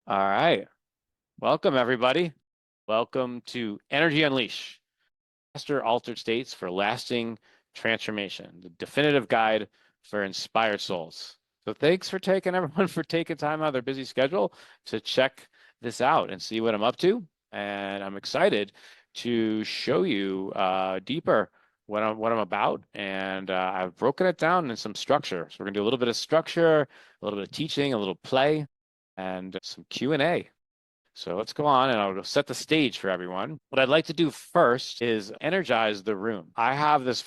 All right. Welcome, everybody. Welcome to Energy Unleash, Master Altered States for Lasting Transformation, the definitive guide for inspired souls. So thanks for taking everyone for taking time out of their busy schedule to check this out and see what I'm up to. And I'm excited to show you deeper what I'm about. And I've broken it down in some structure. So we're gonna do a little bit of structure, a little bit of teaching, a little play, and some Q&A. So let's go on and I'll set the stage for everyone. What I'd like to do first is energize the room. I have this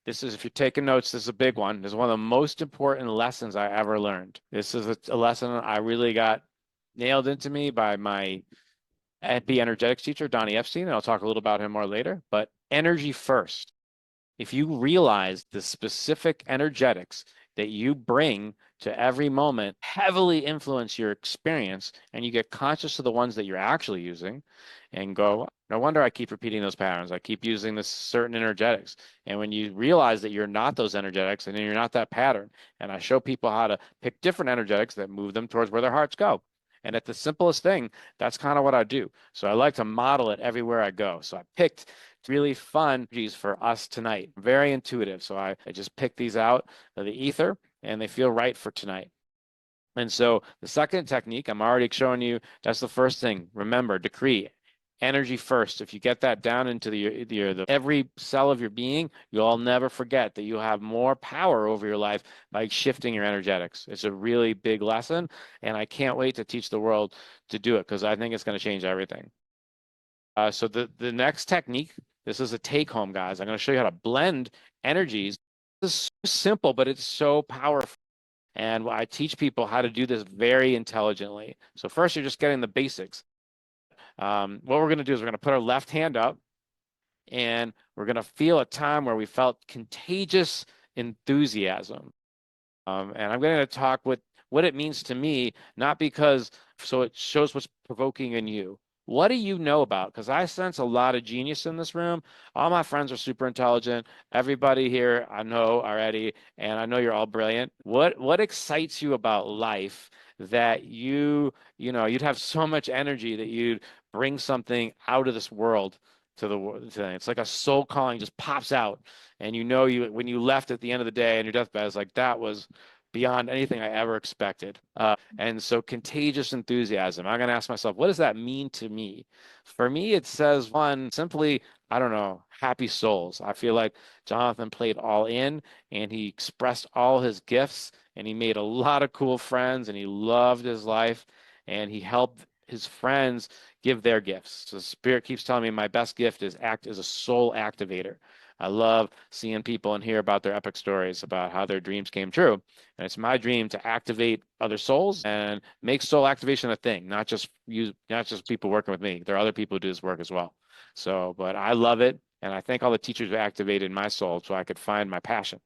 is, if you're taking notes, this is a big one. This is one of the most important lessons I ever learned. This is a lesson I really got nailed into me by my NP energetics teacher, Donnie Epstein, and I'll talk a little about him more later, but energy first. If you realize the specific energetics that you bring to every moment heavily influence your experience, and you get conscious of the ones that you're actually using and go, no wonder I keep repeating those patterns. I keep using this certain energetics. And when you realize that you're not those energetics and you're not that pattern, and I show people how to pick different energetics that move them towards where their hearts go. And at the simplest thing, that's kind of what I do. So I like to model it everywhere I go. So I picked really fun energies for us tonight. Very intuitive. So I just picked these out of the ether and they feel right for tonight. And so the second technique, I'm already showing you, that's the first thing. Remember, decree, energy first. If you get that down into every cell of your being, you'll never forget that you have more power over your life by shifting your energetics. It's a really big lesson, and I can't wait to teach the world to do it because I think it's going to change everything. So the next technique, this is a take home, guys. I'm going to show you how to blend energies. This is so simple, but it's so powerful. And I teach people how to do this very intelligently. So first, you're just getting the basics. What we're going to do is we're going to put our left hand up and we're going to feel a time where we felt contagious enthusiasm. And I'm going to talk what it means to me, not because, so it shows what's provoking in you. What do you know about? Because I sense a lot of genius in this room. All my friends are super intelligent. Everybody here I know already, and I know you're all brilliant. What excites you about life that you'd have so much energy that you'd bring something out of this world to the world? It's like a soul calling just pops out, and you when you left at the end of the day on your deathbed, it's like that was beyond anything I ever expected. And so contagious enthusiasm. I'm going to ask myself, what does that mean to me? For me, it says one, simply, I don't know, happy souls. I feel like Jonathan played all in and he expressed all his gifts and he made a lot of cool friends and he loved his life and he helped his friends give their gifts. So Spirit keeps telling me my best gift is act as a soul activator. I love seeing people and hear about their epic stories about how their dreams came true. And it's my dream to activate other souls and make soul activation a thing, not just people working with me. There are other people who do this work as well. So, but I love it. And I thank all the teachers who activated my soul so I could find my passion.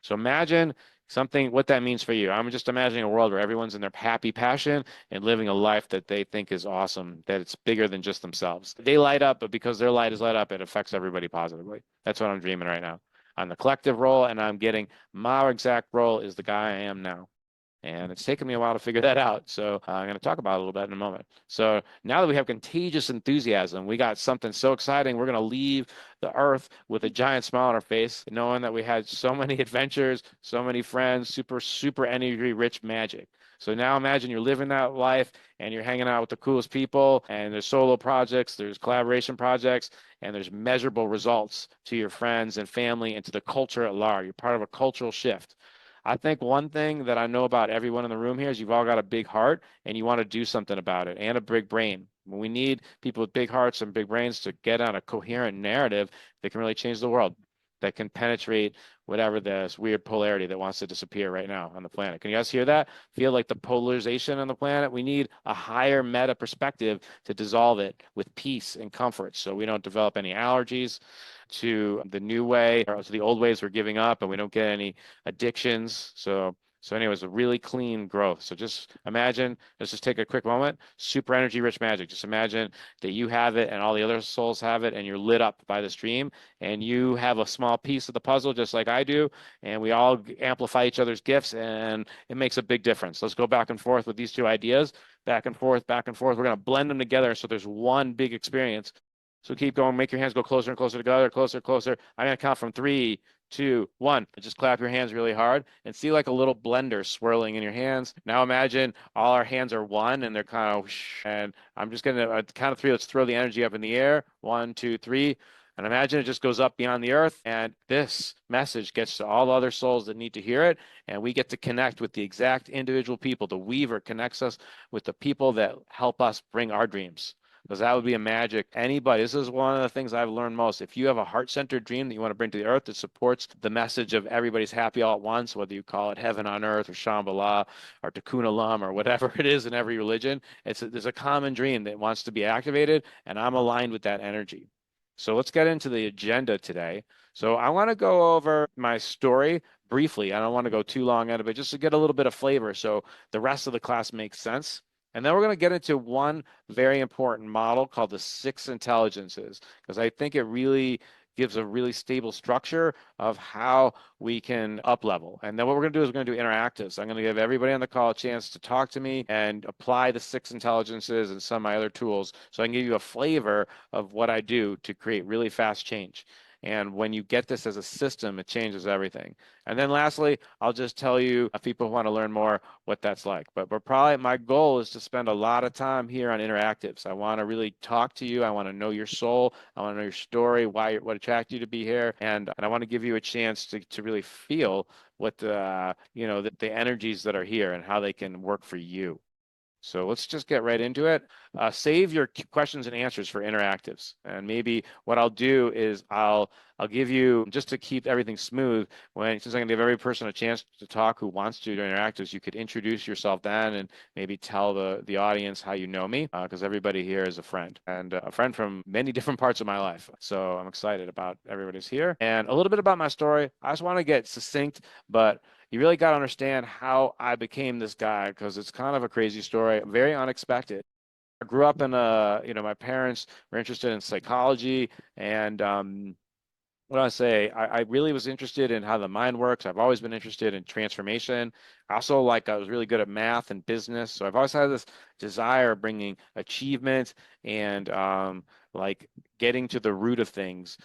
So imagine what that means for you. I'm just imagining a world where everyone's in their happy passion and living a life that they think is awesome, that it's bigger than just themselves. They light up, but because their light is lit up, it affects everybody positively. That's what I'm dreaming right now. On the collective role, and I'm getting my exact role is the guy I am now. And it's taken me a while to figure that out. So I'm going to talk about it a little bit in a moment. So now that we have contagious enthusiasm, we got something so exciting. We're going to leave the earth with a giant smile on our face, knowing that we had so many adventures, so many friends, super, super energy rich magic. So now imagine you're living that life and you're hanging out with the coolest people, and there's solo projects, there's collaboration projects, and there's measurable results to your friends and family and to the culture at large. You're part of a cultural shift. I think one thing that I know about everyone in the room here is you've all got a big heart and you want to do something about it and a big brain. We need people with big hearts and big brains to get on a coherent narrative that can really change the world, that can penetrate whatever this weird polarity that wants to disappear right now on the planet. Can you guys hear that? Feel like the polarization on the planet? We need a higher meta perspective to dissolve it with peace and comfort so we don't develop any allergies to the new way or to the old ways we're giving up and we don't get any addictions. So anyways, a really clean growth. So just imagine, let's just take a quick moment, super energy rich magic. Just imagine that you have it and all the other souls have it and you're lit up by the stream and you have a small piece of the puzzle just like I do. And we all amplify each other's gifts and it makes a big difference. Let's go back and forth with these two ideas. back and forth, back and forth. We're going to blend them together so there's one big experience. So keep going. Make your hands go closer and closer together, closer, closer. I'm going to count from 3, 2, 1. Just clap your hands really hard and see like a little blender swirling in your hands. Now imagine all our hands are one and they're kind of, and I'm just going to count of 3. Let's throw the energy up in the air. 1, 2, 3. And imagine it just goes up beyond the earth, and this message gets to all other souls that need to hear it, and we get to connect with the exact individual people. The weaver connects us with the people that help us bring our dreams, because that would be a magic. Anybody, this is one of the things I've learned most. If you have a heart-centered dream that you want to bring to the earth that supports the message of everybody's happy all at once, whether you call it heaven on earth or Shambhala or Tikkun Olam or whatever it is in every religion, there's a common dream that wants to be activated, and I'm aligned with that energy. So let's get into the agenda today. So I want to go over my story briefly. I don't want to go too long at it, but just to get a little bit of flavor so the rest of the class makes sense. And then we're going to get into one very important model called the 6 intelligences, because I think it really gives a really stable structure of how we can up level. And then what we're going to do is we're going to do interactives. I'm going to give everybody on the call a chance to talk to me and apply the 6 intelligences and some of my other tools so I can give you a flavor of what I do to create really fast change. And when you get this as a system, it changes everything. And then lastly, I'll just tell you if people want to learn more what that's like. But probably my goal is to spend a lot of time here on interactives. I want to really talk to you. I want to know your soul. I want to know your story, what attracted you to be here. And I want to give you a chance to really feel what the energies that are here and how they can work for you. So let's just get right into it. Save your questions and answers for interactives. And maybe what I'll do is I'll give you, just to keep everything smooth, since I'm going to give every person a chance to talk who wants to do interactives, you could introduce yourself then and maybe tell the audience how you know me, because everybody here is a friend, and a friend from many different parts of my life. So I'm excited about everybody's here. And a little bit about my story. I just want to get succinct, but you really got to understand how I became this guy, because it's kind of a crazy story, very unexpected. I grew up my parents were interested in psychology, and what do I say? I really was interested in how the mind works. I've always been interested in transformation. I was really good at math and business. So I've always had this desire of bringing achievement and like getting to the root of things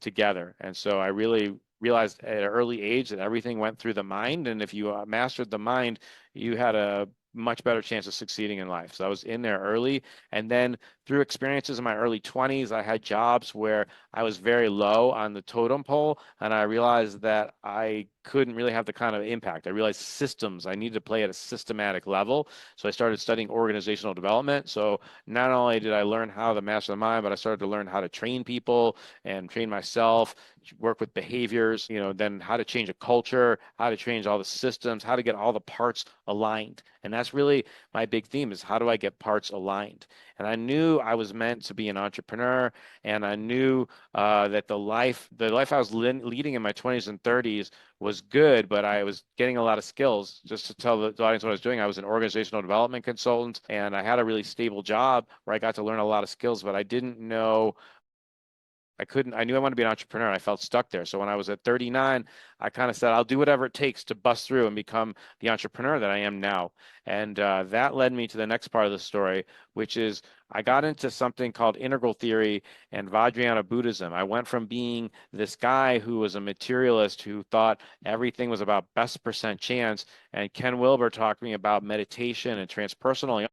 together. And so I really realized at an early age that everything went through the mind. And if you mastered the mind, you had a much better chance of succeeding in life. So I was in there early. And then through experiences in my early 20s, I had jobs where I was very low on the totem pole, and I realized that I couldn't really have the kind of impact. I realized systems, I needed to play at a systematic level. So I started studying organizational development. So not only did I learn how to master the mind, but I started to learn how to train people and train myself, work with behaviors, then how to change a culture, how to change all the systems, how to get all the parts aligned. And that's really my big theme, is how do I get parts aligned? And I knew I was meant to be an entrepreneur, and I knew that the life I was leading in my 20s and 30s was good, but I was getting a lot of skills. Just to tell the audience what I was doing, I was an organizational development consultant, and I had a really stable job where I got to learn a lot of skills, but I didn't know I knew I wanted to be an entrepreneur, and I felt stuck there. So when I was at 39, I kind of said, I'll do whatever it takes to bust through and become the entrepreneur that I am now. And that led me to the next part of the story, which is I got into something called integral theory and Vajrayana Buddhism. I went from being this guy who was a materialist who thought everything was about best percent chance. And Ken Wilber talked to me about meditation and transpersonal,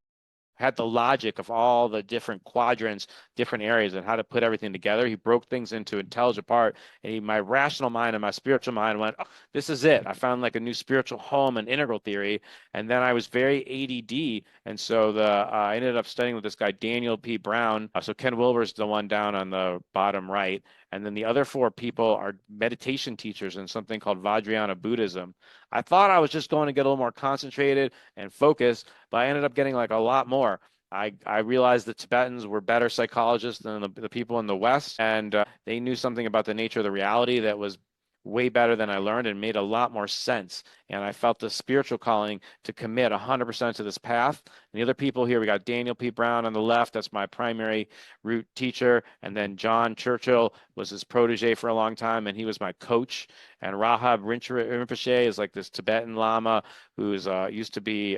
had the logic of all the different quadrants, different areas, and how to put everything together. He broke things into intelligent part, and my rational mind and my spiritual mind went, oh, this is it. I found like a new spiritual home in integral theory. And then I was very ADD, and so I ended up studying with this guy, Daniel P. Brown. So Ken Wilber's the one down on the bottom right. And then the other 4 people are meditation teachers in something called Vajrayana Buddhism. I thought I was just going to get a little more concentrated and focused, but I ended up getting like a lot more. I realized the Tibetans were better psychologists than the people in the West, and they knew something about the nature of the reality that was way better than I learned and made a lot more sense. And I felt the spiritual calling to commit 100% to this path. And the other people here, we got Daniel P. Brown on the left. That's my primary root teacher. And then John Churchill was his protege for a long time, and he was my coach. And Rahab Rinpoche is like this Tibetan Lama who's used to be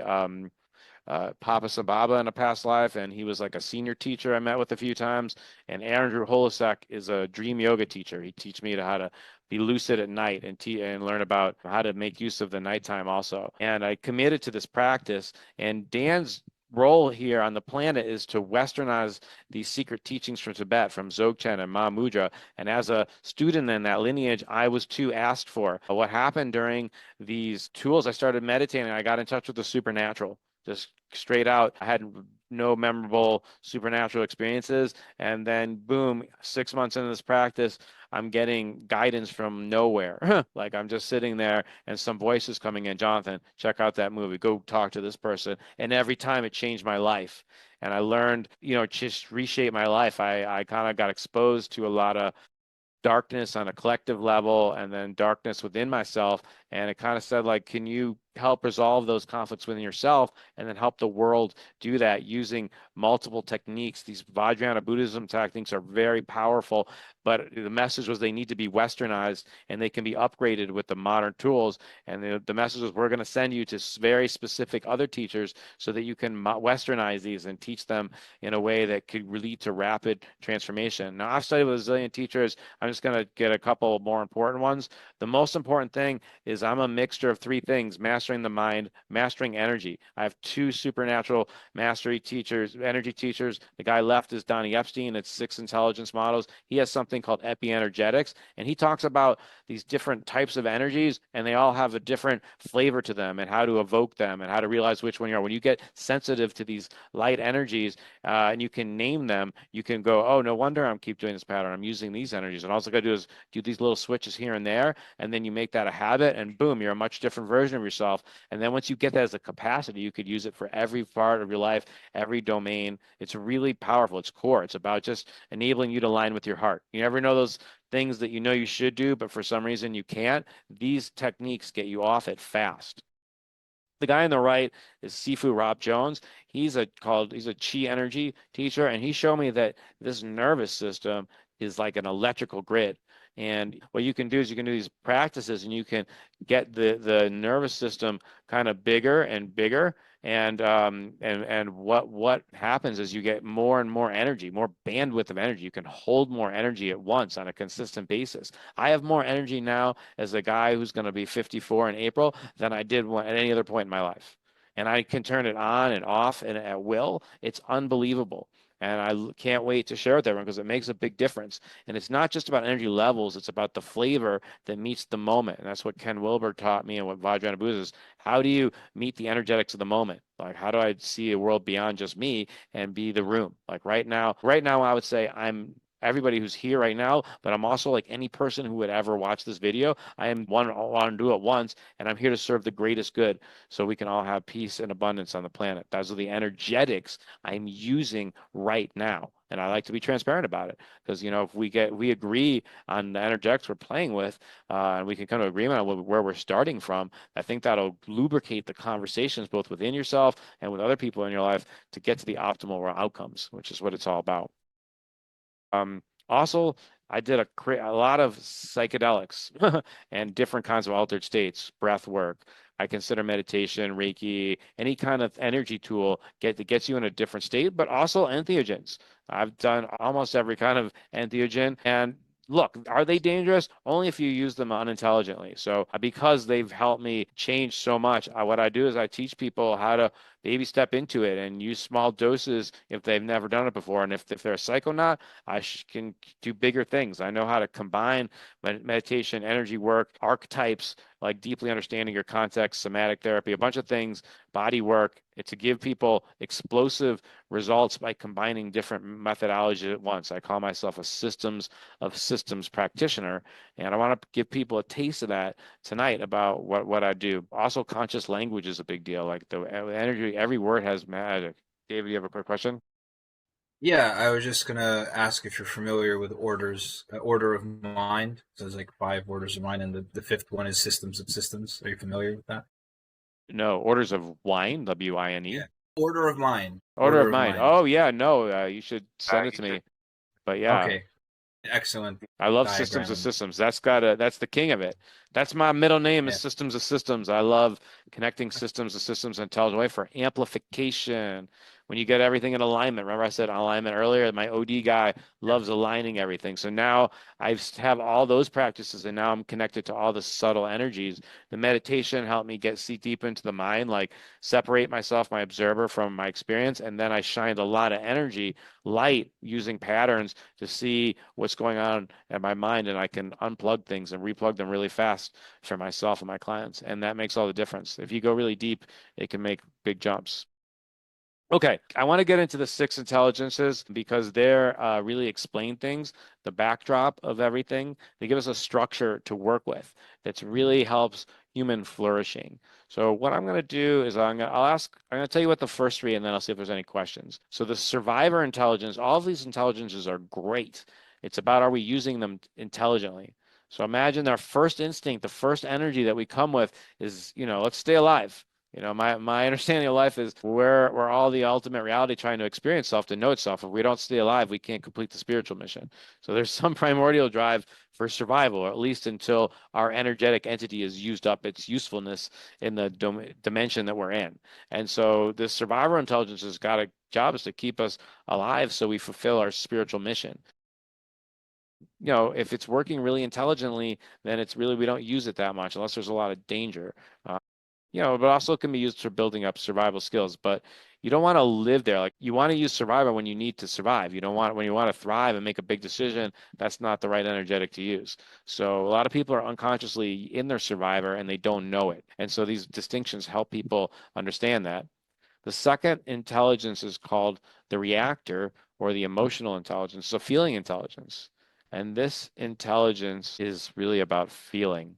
Papa Sababa in a past life, and he was like a senior teacher I met with a few times. And Andrew Holisek is a dream yoga teacher. He teach me how to be lucid at night and learn about how to make use of the nighttime also. And I committed to this practice. And Dan's role here on the planet is to westernize these secret teachings from Tibet, from Dzogchen and Mahamudra. And as a student in that lineage, I was too asked for. What happened during these tools, I started meditating. I got in touch with the supernatural, just straight out. I had no memorable supernatural experiences. And then, boom, 6 months into this practice, I'm getting guidance from nowhere. Like I'm just sitting there and some voice is coming in. Jonathan, check out that movie. Go talk to this person. And every time it changed my life. And I learned, just reshape my life. I kind of got exposed to a lot of darkness on a collective level and then darkness within myself. And it kind of said, like, can you help resolve those conflicts within yourself and then help the world do that using multiple techniques? These Vajrayana Buddhism techniques are very powerful, but the message was they need to be westernized and they can be upgraded with the modern tools. And the message was, we're going to send you to very specific other teachers so that you can westernize these and teach them in a way that could lead to rapid transformation. Now, I've studied with a zillion teachers. I'm just going to get a couple more important ones. The most important thing is I'm a mixture of three things: mastering the mind, mastering energy. I have two supernatural mastery teachers, energy teachers. The guy left is Donnie Epstein. It's 6 intelligence models. He has something called epi-energetics, and he talks about these different types of energies, and they all have a different flavor to them and how to evoke them and how to realize which one you are. When you get sensitive to these light energies and you can name them, you can go, oh, no wonder I'm keep doing this pattern. I'm using these energies. And all I got to do is do these little switches here and there, and then you make that a habit, and boom, you're a much different version of yourself. And then once you get that as a capacity, you could use it for every part of your life, every domain. It's really powerful. It's core. It's about just enabling you to align with your heart. You never know those things that you know you should do, but for some reason you can't. These techniques get you off it fast. The guy on the right is Sifu Rob Jones. He's a chi energy teacher, and he showed me that this nervous system is like an electrical grid. And what you can do is you can do these practices and you can get the nervous system kind of bigger and bigger. And what happens is you get more and more energy, more bandwidth of energy. You can hold more energy at once on a consistent basis. I have more energy now as a guy who's going to be 54 in April than I did at any other point in my life. And I can turn it on and off and at will. It's unbelievable. And I can't wait to share with everyone because it makes a big difference. And it's not just about energy levels, it's about the flavor that meets the moment. And that's what Ken Wilber taught me and what Vajrayana Buddhism is. How do you meet the energetics of the moment? Like, how do I see a world beyond just me and be the room? Like right now, I would say I'm everybody who's here right now, but I'm also like any person who would ever watch this video. I am one, I want to do it once, and I'm here to serve the greatest good so we can all have peace and abundance on the planet. Those are the energetics I'm using right now. And I like to be transparent about it because, if we agree on the energetics we're playing with, and we can come to agreement on where we're starting from, I think that'll lubricate the conversations both within yourself and with other people in your life to get to the optimal outcomes, which is what it's all about. Also, I did a lot of psychedelics and different kinds of altered states, breath work. I consider meditation, Reiki, any kind of energy tool that gets you in a different state, but also entheogens. I've done almost every kind of entheogen. And look, are they dangerous? Only if you use them unintelligently. So because they've helped me change so much, what I do is I teach people how to baby step into it and use small doses if they've never done it before. And if they're a psychonaut, I can do bigger things. I know how to combine meditation, energy work, archetypes, like deeply understanding your context, somatic therapy, a bunch of things, body work. It's to give people explosive results by combining different methodologies at once. I call myself a systems of systems practitioner, and I want to give people a taste of that tonight about what I do. Also, conscious language is a big deal. Like the energy, every word has magic. David, you have a quick question? Yeah, I was just gonna ask if you're familiar with orders, order of mind. So there's like five orders of mind, and the fifth one is systems of systems. Are you familiar with that? No, orders of wine, Yeah. WINE. Order of mind. Order of Order of mind. mind. Oh yeah, no, you should send it to You should. me. But yeah, Okay. excellent I love systems of diagramming. systems. That's the king of it. That's my middle name is Yeah. systems of systems. I love connecting systems of systems in an intelligent way for amplification. When you get everything in alignment. Remember I said alignment earlier? My OD guy Yeah. loves aligning everything. So now I have all those practices and now I'm connected to all the subtle energies. The meditation helped me get see deep into the mind, like separate myself, my observer from my experience, and then I shined a lot of energy, light using patterns to see what's going on in my mind, and I can unplug things and replug them really fast for myself and my clients. And that makes all the difference. If you go really deep, it can make big jumps. Okay, I want to get into the six intelligences because they're really explain things, the backdrop of everything. They give us a structure to work with that really helps human flourishing. So what I'm going to do is I'm going to tell you what the first three, and then I'll see if there's any questions. So the survivor intelligence, all of these intelligences are great. It's about are we using them intelligently? So imagine our first instinct, the first energy that we come with is, let's stay alive. My understanding of life is we're all the ultimate reality trying to experience self to know itself. If we don't stay alive, we can't complete the spiritual mission. So there's some primordial drive for survival, or at least until our energetic entity has used up its usefulness in the dimension that we're in. And so this survivor intelligence has got a job is to keep us alive so we fulfill our spiritual mission. If it's working really intelligently, then it's really we don't use it that much unless there's a lot of danger. But also can be used for building up survival skills. But you don't want to live there. Like you want to use survivor when you need to survive. You don't want when you want to thrive and make a big decision, that's not the right energetic to use. So a lot of people are unconsciously in their survivor and they don't know it. And so these distinctions help people understand that. The second intelligence is called the reactor or the emotional intelligence, so feeling intelligence. And this intelligence is really about feeling.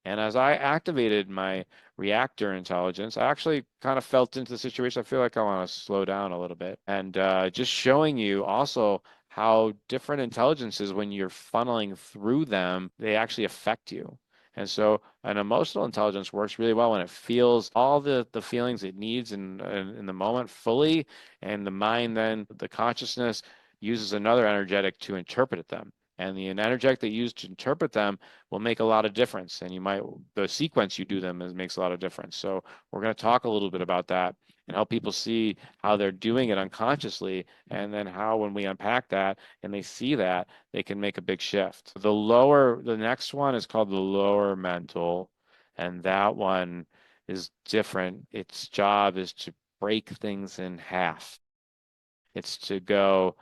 And as I activated my reactor intelligence, I actually kind of felt into the situation. I feel like I want to slow down a little bit. And just showing you also how different intelligences, when you're funneling through them, they actually affect you. And so an emotional intelligence works really well when it feels all the feelings it needs in the moment fully. And the mind then, the consciousness uses another energetic to interpret them. And the energetic they use to interpret them will make a lot of difference. And the sequence you do them makes a lot of difference. So we're going to talk a little bit about that and help people see how they're doing it unconsciously. And then how, when we unpack that and they see that, they can make a big shift. The next one is called the lower mental. And that one is different. Its job is to break things in half. It's to go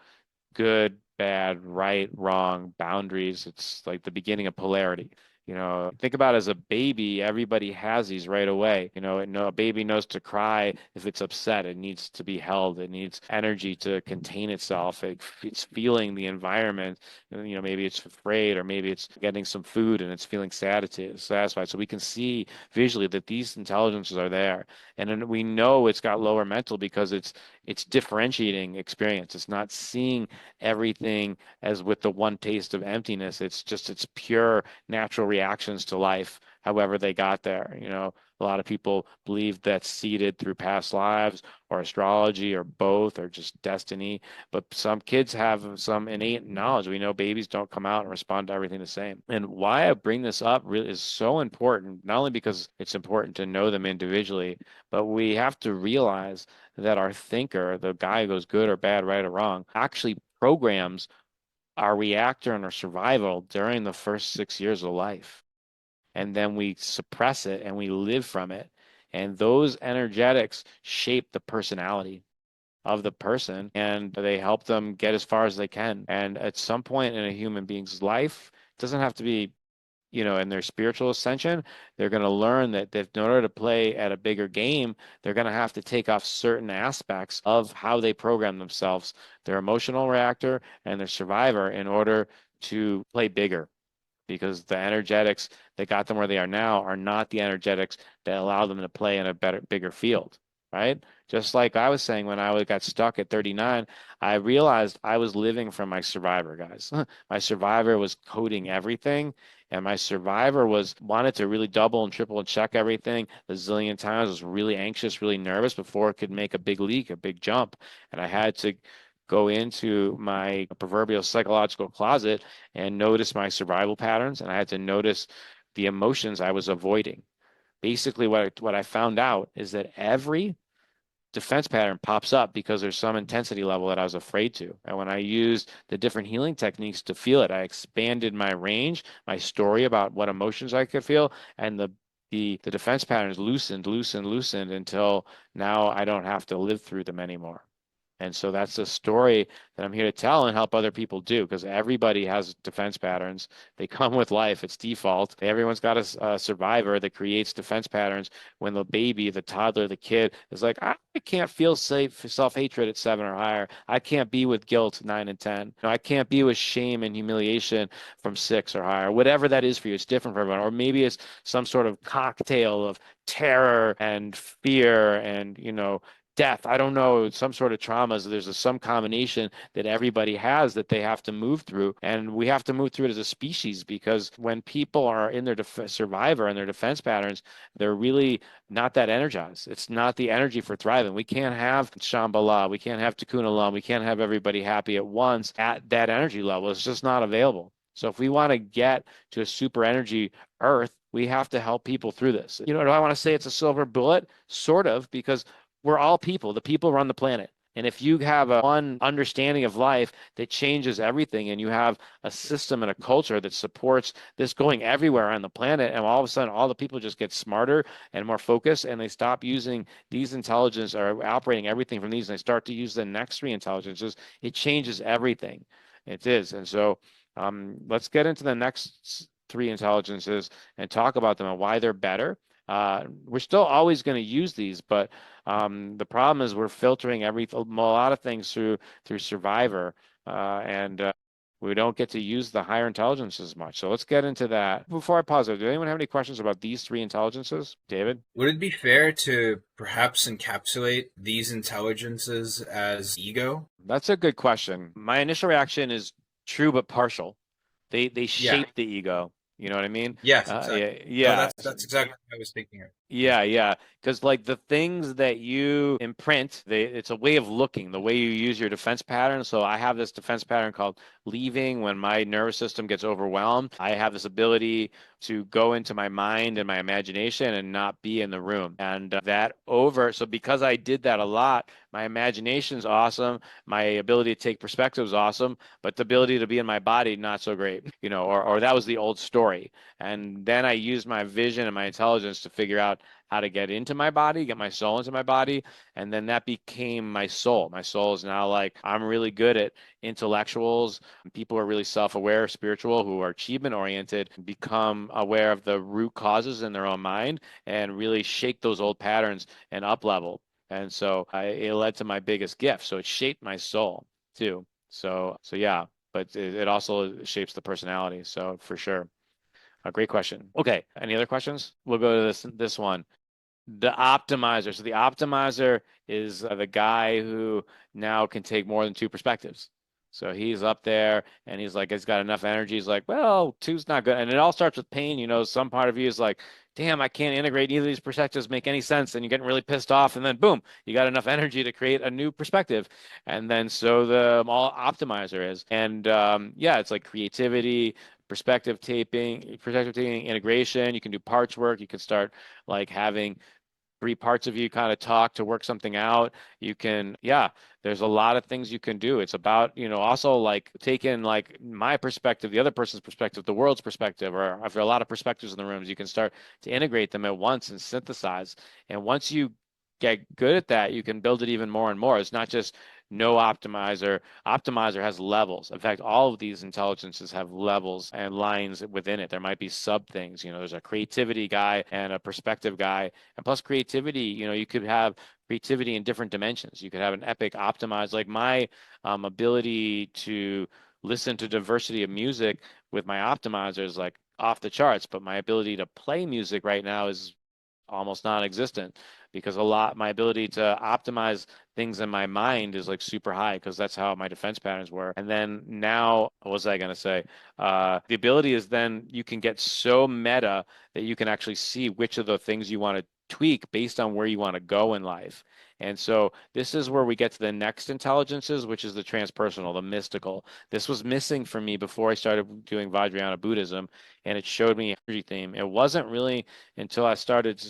good, bad, right, wrong, boundaries. It's like the beginning of polarity. Think about it as a baby, everybody has these right away. A baby knows to cry if it's upset. It needs to be held. It needs energy to contain itself. It's feeling the environment. Maybe it's afraid or maybe it's getting some food and it's feeling sad. It's satisfied. So we can see visually that these intelligences are there. And then we know it's got lower mental because it's differentiating experience. It's not seeing everything as with the one taste of emptiness. It's pure natural reactions to life, however they got there. A lot of people believe that's seeded through past lives or astrology or both or just destiny. But some kids have some innate knowledge. We know babies don't come out and respond to everything the same. And why I bring this up really is so important, not only because it's important to know them individually, but we have to realize that our thinker, the guy who goes good or bad, right or wrong, actually programs our reactor and our survival during the first 6 years of life. And then we suppress it and we live from it. And those energetics shape the personality of the person and they help them get as far as they can. And at some point in a human being's life, it doesn't have to be in their spiritual ascension, they're going to learn that in order to play at a bigger game, they're going to have to take off certain aspects of how they program themselves, their emotional reactor and their survivor, in order to play bigger. Because the energetics that got them where they are now are not the energetics that allow them to play in a bigger field, right? Just like I was saying, when I got stuck at 39, I realized I was living from my survivor, guys. My survivor was coding everything, and my survivor wanted to really double and triple and check everything a zillion times, was really anxious, really nervous before it could make a big leak, a big jump. And I had to go into my proverbial psychological closet and notice my survival patterns, and I had to notice the emotions I was avoiding. Basically, what I found out is that every defense pattern pops up because there's some intensity level that I was afraid to. And when I used the different healing techniques to feel it, I expanded my range, my story about what emotions I could feel, and the defense patterns loosened until now I don't have to live through them anymore. And so that's the story that I'm here to tell and help other people do, because everybody has defense patterns. They come with life. It's default. Everyone's got a survivor that creates defense patterns when the baby, the toddler, the kid is like, I can't feel safe, self-hatred at 7 or higher. I can't be with guilt 9 and 10. No, I can't be with shame and humiliation from 6 or higher. Whatever that is for you, it's different for everyone. Or maybe it's some sort of cocktail of terror and fear and, death. I don't know, some sort of traumas. There's some combination that everybody has that they have to move through. And we have to move through it as a species, because when people are in their survivor and their defense patterns, they're really not that energized. It's not the energy for thriving. We can't have Shambhala. We can't have Tikkun Olam. We can't have everybody happy at once at that energy level. It's just not available. So if we want to get to a super energy Earth, we have to help people through this. Do I want to say it's a silver bullet? Sort of, because we're all people. The people run the planet. And if you have one understanding of life that changes everything, and you have a system and a culture that supports this going everywhere on the planet, and all of a sudden all the people just get smarter and more focused, and they stop using these intelligence or operating everything from these, and they start to use the next three intelligences, it changes everything. It is. And so let's get into the next three intelligences and talk about them and why they're better. We're still always going to use these, but the problem is we're filtering a lot of things through Survivor, and we don't get to use the higher intelligences as much. So let's get into that. Before I pause, do anyone have any questions about these three intelligences, David? Would it be fair to perhaps encapsulate these intelligences as ego? That's a good question. My initial reaction is true but partial. They Yeah. shape the ego. You know what I mean? Yes, exactly. Yeah, No, yeah. that's exactly what I was thinking of. Yeah. Because like the things that you imprint, it's a way of looking, the way you use your defense pattern. So I have this defense pattern called leaving when my nervous system gets overwhelmed. I have this ability to go into my mind and my imagination and not be in the room. And so because I did that a lot, my imagination's awesome. My ability to take perspective is awesome, but the ability to be in my body, not so great, or that was the old story. And then I used my vision and my intelligence to figure out how to get into my body, get my soul into my body. And then that became my soul. My soul is now like, I'm really good at intellectuals, people who are really self-aware, spiritual, who are achievement oriented, become aware of the root causes in their own mind and really shake those old patterns and up level. And so it led to my biggest gift. So it shaped my soul too. So yeah, but it also shapes the personality. So for sure. A great question. Okay, any other questions? We'll go to this one. The optimizer. So the optimizer is the guy who now can take more than two perspectives. So he's up there and he's like, he's got enough energy. He's like, well, two's not good. And it all starts with pain. Some part of you is like, damn, I can't integrate either of these perspectives make any sense. And you're getting really pissed off. And then boom, you got enough energy to create a new perspective. And then so the all optimizer is. And yeah, it's like creativity, perspective taking, integration. You can do parts work. You can start like having three parts of you kind of talk to work something out. Yeah, there's a lot of things you can do. It's about, also like taking like my perspective, the other person's perspective, the world's perspective, or if there are a lot of perspectives in the rooms, you can start to integrate them at once and synthesize. And once you get good at that, you can build it even more and more. It's not just no optimizer. Optimizer has levels. In fact, all of these intelligences have levels and lines within it. There might be sub things. There's a creativity guy and a perspective guy. And plus creativity, you could have creativity in different dimensions. You could have an epic optimize, like my ability to listen to diversity of music with my optimizer is like off the charts, but my ability to play music right now is almost non-existent because my ability to optimize things in my mind is like super high because that's how my defense patterns were. And then now, what was I going to say? The ability is then you can get so meta that you can actually see which of the things you want to tweak based on where you want to go in life. And so this is where we get to the next intelligences, which is the transpersonal, the mystical. This was missing for me before I started doing Vajrayana Buddhism, and it showed me energy theme. It wasn't really until I started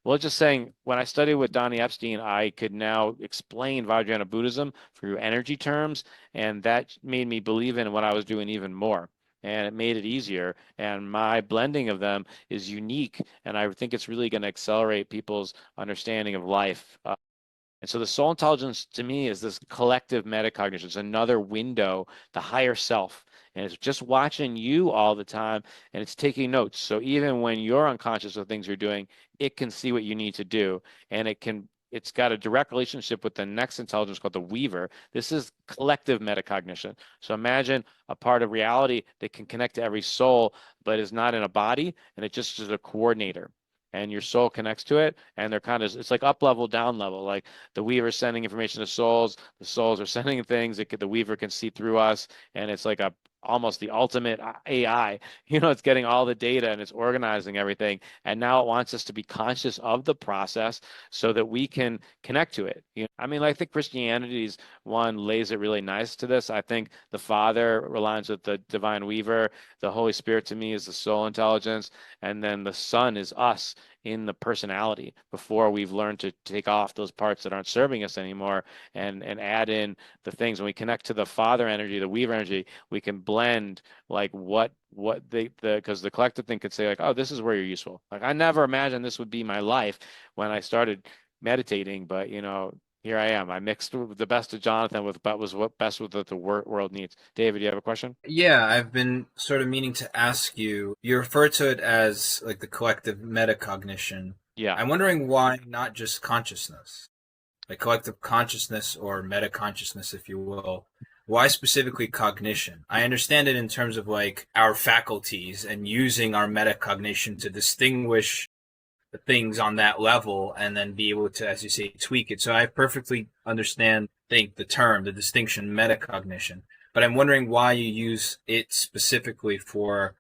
well, just saying, when I studied with Donnie Epstein, I could now explain Vajrayana Buddhism through energy terms, and that made me believe in what I was doing even more. And it made it easier. And my blending of them is unique, and I think it's really going to accelerate people's understanding of life. And so the soul intelligence to me is this collective metacognition. It's another window, the higher self. And it's just watching you all the time and it's taking notes. So even when you're unconscious of things you're doing, it can see what you need to do. And it's got a direct relationship with the next intelligence called the weaver. This is collective metacognition. So imagine a part of reality that can connect to every soul, but is not in a body, and it just is a coordinator. And your soul connects to it, and they're kind of, it's like up level, down level. Like the weaver is sending information to souls, the souls are sending things. The weaver can see through us, and it's like a almost the ultimate AI. It's getting all the data and it's organizing everything. And now it wants us to be conscious of the process so that we can connect to it. I mean, I think Christianity's one lays it really nice to this. I think the Father aligns with the divine weaver. The Holy Spirit to me is the soul intelligence. And then the Son is us in the personality before we've learned to take off those parts that aren't serving us anymore and add in the things. When we connect to the Father energy, the weaver energy, we can blend like because the collective thing could say like, oh, this is where you're useful. Like I never imagined this would be my life when I started meditating, but here I am. I mixed the best of Jonathan with but was what best with what the world needs. David, you have a question? Yeah, I've been sort of meaning to ask you. You refer to it as like the collective metacognition. Yeah. I'm wondering why not just consciousness, like collective consciousness or metaconsciousness, if you will. Why specifically cognition? I understand it in terms of like our faculties and using our metacognition to distinguish the things on that level and then be able to, as you say, tweak it. So I perfectly understand, think the term, the distinction, metacognition. But I'm wondering why you use it specifically for,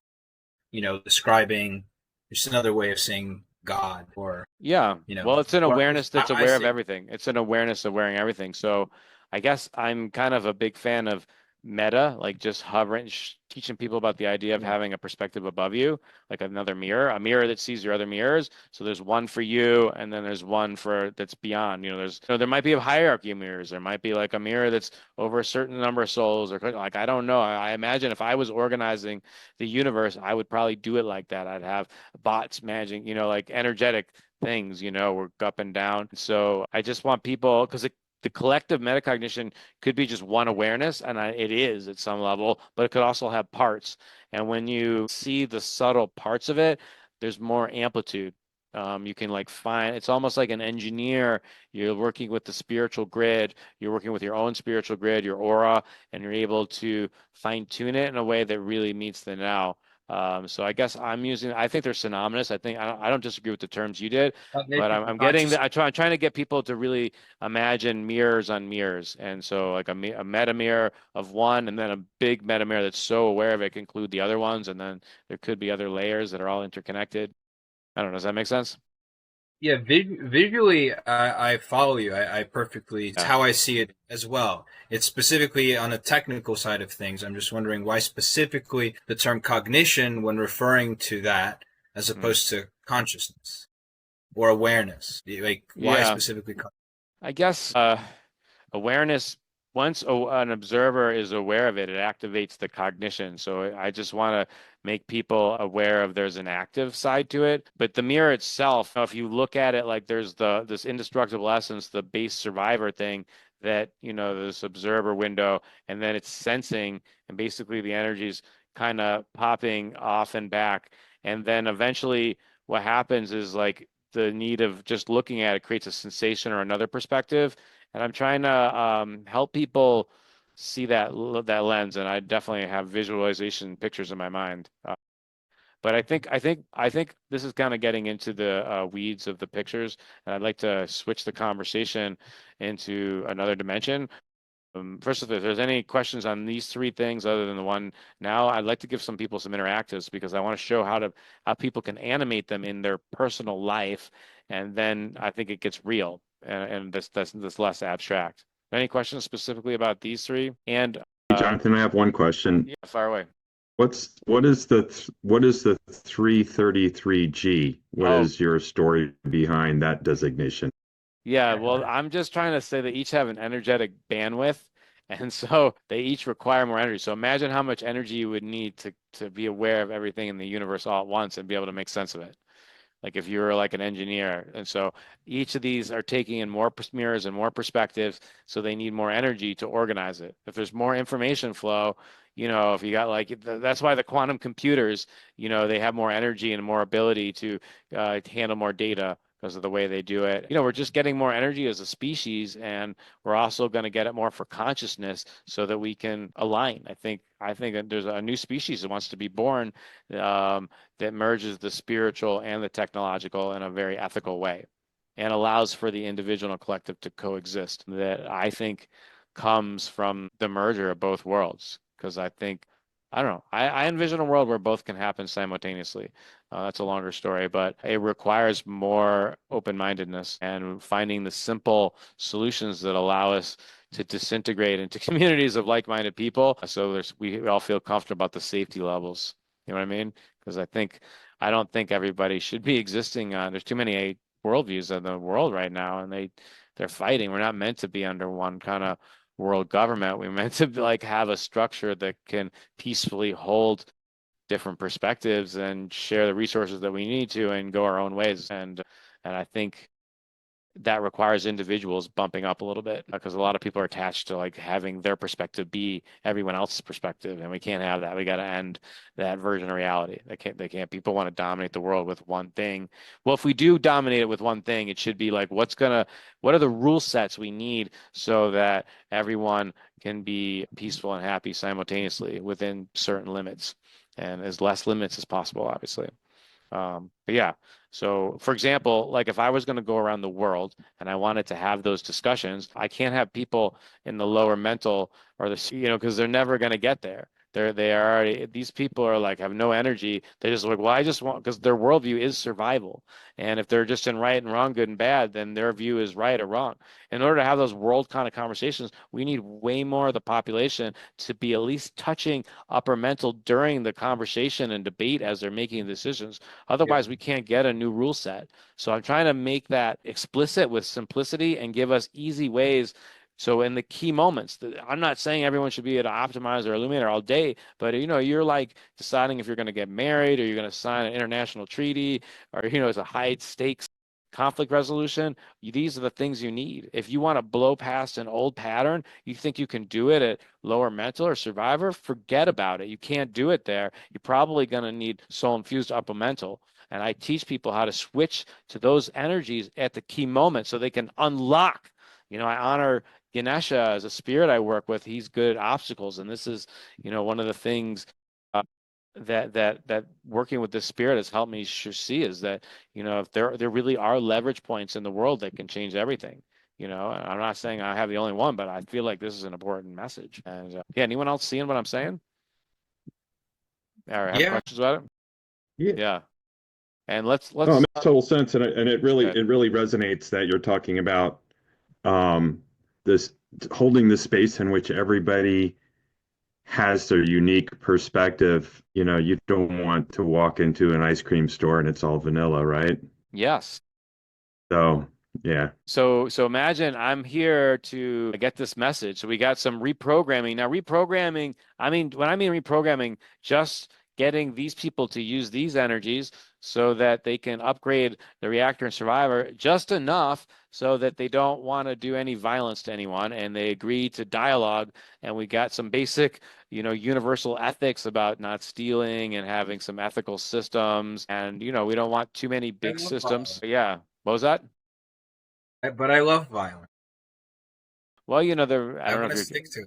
describing just another way of saying God or, Yeah. Well, it's an or at least awareness that's I aware of see. everything. It's an awareness of wearing everything. So I guess I'm kind of a big fan of meta, like just hovering, teaching people about the idea of Yeah. having a perspective above you, like another mirror, a mirror that sees your other mirrors. So there's one for you, and then there's one for that's beyond. There might be a hierarchy of mirrors. There might be like a mirror that's over a certain number of souls, or like I don't know. I imagine if I was organizing the universe, I would probably do it like that. I'd have bots managing, like energetic things, work up and down. So I just want people, because the collective metacognition could be just one awareness, and it is at some level, but it could also have parts. And when you see the subtle parts of it, there's more amplitude. You can like find, it's almost like an engineer. You're working with the spiritual grid, you're working with your own spiritual grid, your aura, and you're able to fine tune it in a way that really meets the now. So I guess I think they're synonymous. I don't disagree with the terms you did, but Cognition I'm and getting conscious. that. I'm trying to get people to really imagine mirrors on mirrors. And so like a meta mirror of one, and then a big meta mirror that's so aware of it can include the other ones. And then there could be other layers that are all interconnected. I don't know. Does that make sense? Yeah, visually, I follow you. I perfectly, it's Yeah. how I see it as well. It's specifically on a technical side of things. I'm just wondering why specifically the term cognition when referring to that as Mm. opposed to consciousness or awareness. Like, why Yeah. specifically? I guess awareness, once an observer is aware of it, it activates the cognition. So I just want to make people aware of there's an active side to it. But the mirror itself, if you look at it like there's this indestructible essence, the base survivor thing that, this observer window, and then it's sensing, and basically the energy's kind of popping off and back. And then eventually what happens is like the need of just looking at it creates a sensation or another perspective. And I'm trying to help people see that lens, and I definitely have visualization pictures in my mind. But I think this is kind of getting into the weeds of the pictures, and I'd like to switch the conversation into another dimension. First of all, if there's any questions on these three things other than the one now, I'd like to give some people some interactives because I want to show how people can animate them in their personal life, and then I think it gets real. and this less abstract. Any questions specifically about these three? And Hey, Jonathan, I have one question. yeah, fire away. What is the 333G? What Oh, is your story behind that designation? yeah, well, I'm just trying to say they each have an energetic bandwidth, and so they each require more energy. So imagine how much energy you would need to be aware of everything in the universe all at once and be able to make sense of it. Like if you're like an engineer. And so each of these are taking in more mirrors and more perspectives, so they need more energy to organize it. If there's more information flow, if you got like that's why the quantum computers, they have more energy and more ability to handle more data because of the way they do it. We're just getting more energy as a species, and we're also going to get it more for consciousness so that we can align. I think that there's a new species that wants to be born. That merges the spiritual and the technological in a very ethical way and allows for the individual and collective to coexist. That I think comes from the merger of both worlds. Because I don't know, I envision a world where both can happen simultaneously. That's a longer story, but it requires more open-mindedness and finding the simple solutions that allow us to disintegrate into communities of like-minded people. So we all feel comfortable about the safety levels. You know what I mean? Because I don't think everybody should be existing on. There's too many worldviews in the world right now, and they're fighting. We're not meant to be under one kind of world government. We're meant to like have a structure that can peacefully hold different perspectives and share the resources that we need to and go our own ways. And I think that requires individuals bumping up a little bit because a lot of people are attached to like having their perspective be everyone else's perspective, and we can't have that. We got to end that version of reality. They can't people want to dominate the world with one thing. Well, if we do dominate it with one thing, it should be like what are the rule sets we need so that everyone can be peaceful and happy simultaneously within certain limits and as less limits as possible, obviously. But yeah, so for example, like if I was going to go around the world and I wanted to have those discussions, I can't have people in the lower mental or because they're never going to get there. They are already, these people are like, have no energy. They just like, well, I just want, because their worldview is survival. And if they're just in right and wrong, good and bad, then their view is right or wrong. In order to have those world kind of conversations, we need way more of the population to be at least touching upper mental during the conversation and debate as they're making decisions. Otherwise, we can't get a new rule set. So I'm trying to make that explicit with simplicity and give us easy ways. So in the key moments, I'm not saying everyone should be able to optimize or illuminator all day, but you're like deciding if you're going to get married or you're going to sign an international treaty or it's a high stakes conflict resolution. These are the things you need. If you want to blow past an old pattern, you think you can do it at lower mental or survivor, forget about it. You can't do it there. You're probably going to need soul infused upper mental. And I teach people how to switch to those energies at the key moment so they can unlock. I honor Ganesha as a spirit I work with. He's good at obstacles. And this is, one of the things that working with this spirit has helped me see is that, if there really are leverage points in the world that can change everything. I'm not saying I have the only one, but I feel like this is an important message. And yeah, anyone else seeing what I'm saying? Or have questions about it? Yeah. Yeah. And let's No, it makes total sense, and it really good. it really resonates that you're talking about this holding the space in which everybody has their unique perspective. You don't want to walk into an ice cream store and it's all vanilla, right? Yes. So, yeah. So imagine I'm here to get this message. So we got some reprogramming. Now reprogramming, when I mean reprogramming, just getting these people to use these energies so that they can upgrade the reactor and survivor just enough so that they don't want to do any violence to anyone and they agree to dialogue. And we got some basic, universal ethics about not stealing and having some ethical systems. And, we don't want too many big systems. Yeah. What was that? But I love violence. Well, I I don't know want if to you're stick to.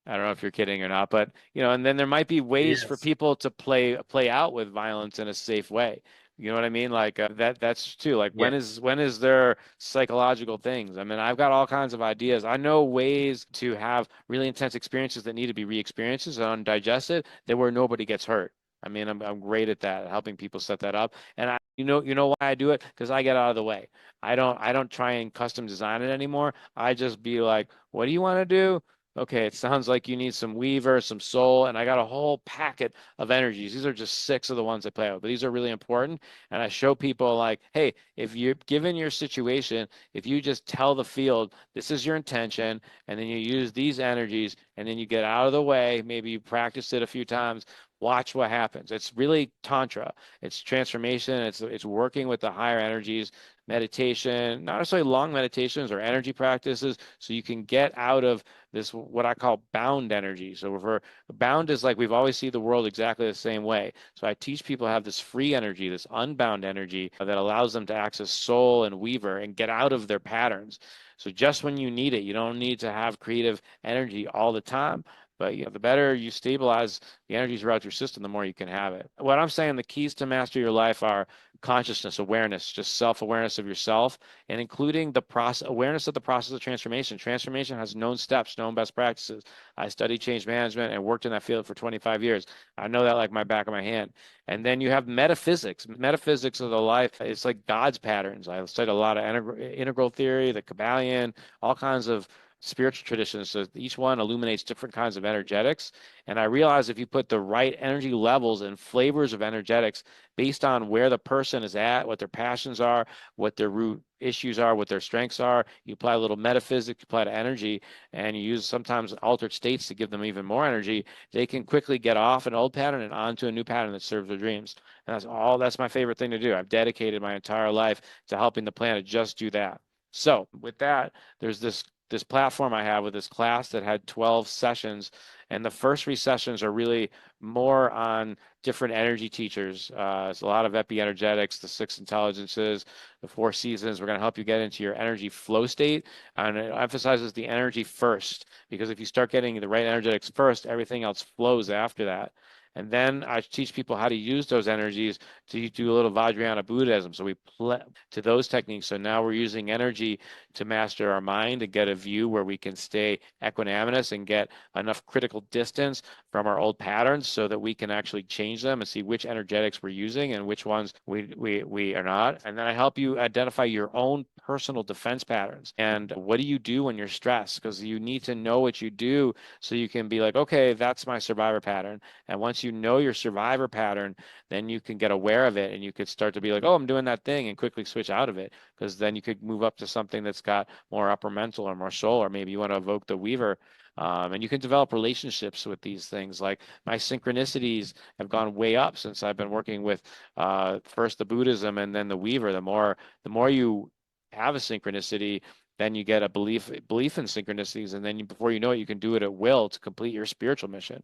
I don't know if you're kidding or not, but and then there might be ways for Yes. people to play out with violence in a safe way. You know what I mean? Like that's too. Like Yeah. when is there psychological things? I mean, I've got all kinds of ideas. I know ways to have really intense experiences that need to be re-experiences and undigested that where nobody gets hurt. I mean, I'm great at that, helping people set that up. And you know why I do it? Because I get out of the way. I don't try and custom design it anymore. I just be like, what do you want to do? Okay, it sounds like you need some weaver, some soul, and I got a whole packet of energies. These are just 6 of the ones I play with, but these are really important. And I show people like, hey, if you're given your situation, if you just tell the field, this is your intention, and then you use these energies, and then you get out of the way, maybe you practice it a few times, watch what happens. It's really tantra. It's transformation. It's working with the higher energies, meditation, not necessarily long meditations or energy practices, so you can get out of this what I call bound energy. So for bound is like we've always seen the world exactly the same way. So I teach people to have this free energy, this unbound energy that allows them to access soul and weaver and get out of their patterns. So just when you need it, you don't need to have creative energy all the time. But the better you stabilize the energies throughout your system, the more you can have it. What I'm saying, the keys to master your life are consciousness, awareness, just self-awareness of yourself, and including the process, awareness of the process of transformation. Transformation has known steps, known best practices. I studied change management and worked in that field for 25 years. I know that like my back of my hand. And then you have metaphysics. Metaphysics of the life, it's like God's patterns. I studied a lot of integral theory, the Kabbalion, all kinds of spiritual traditions. So each one illuminates different kinds of energetics. And I realized if you put the right energy levels and flavors of energetics based on where the person is at, what their passions are, what their root issues are, what their strengths are, you apply a little metaphysics, you apply to energy, and you use sometimes altered states to give them even more energy, they can quickly get off an old pattern and onto a new pattern that serves their dreams. And that's my favorite thing to do. I've dedicated my entire life to helping the planet just do that. So with that, there's this platform I have with this class that had 12 sessions, and the first 3 sessions are really more on different energy teachers. It's a lot of epi-energetics, the 6 intelligences, the 4 seasons. We're going to help you get into your energy flow state, and it emphasizes the energy first, because if you start getting the right energetics first, everything else flows after that. And then I teach people how to use those energies to do a little Vajrayana Buddhism. So we play to those techniques. So now we're using energy to master our mind and get a view where we can stay equanimous and get enough critical distance from our old patterns so that we can actually change them and see which energetics we're using and which ones we are not. And then I help you identify your own personal defense patterns. And what do you do when you're stressed? Because you need to know what you do so you can be like, okay, that's my survivor pattern. And once you know your survivor pattern, then you can get aware of it and you could start to be like, oh, I'm doing that thing, and quickly switch out of it, because then you could move up to something that's got more upper mental or more soul, or maybe you want to evoke the weaver. And you can develop relationships with these things. Like my synchronicities have gone way up since I've been working with first the Buddhism and then the weaver. The more you have a synchronicity, then you get a belief in synchronicities, and then before you know it, you can do it at will to complete your spiritual mission.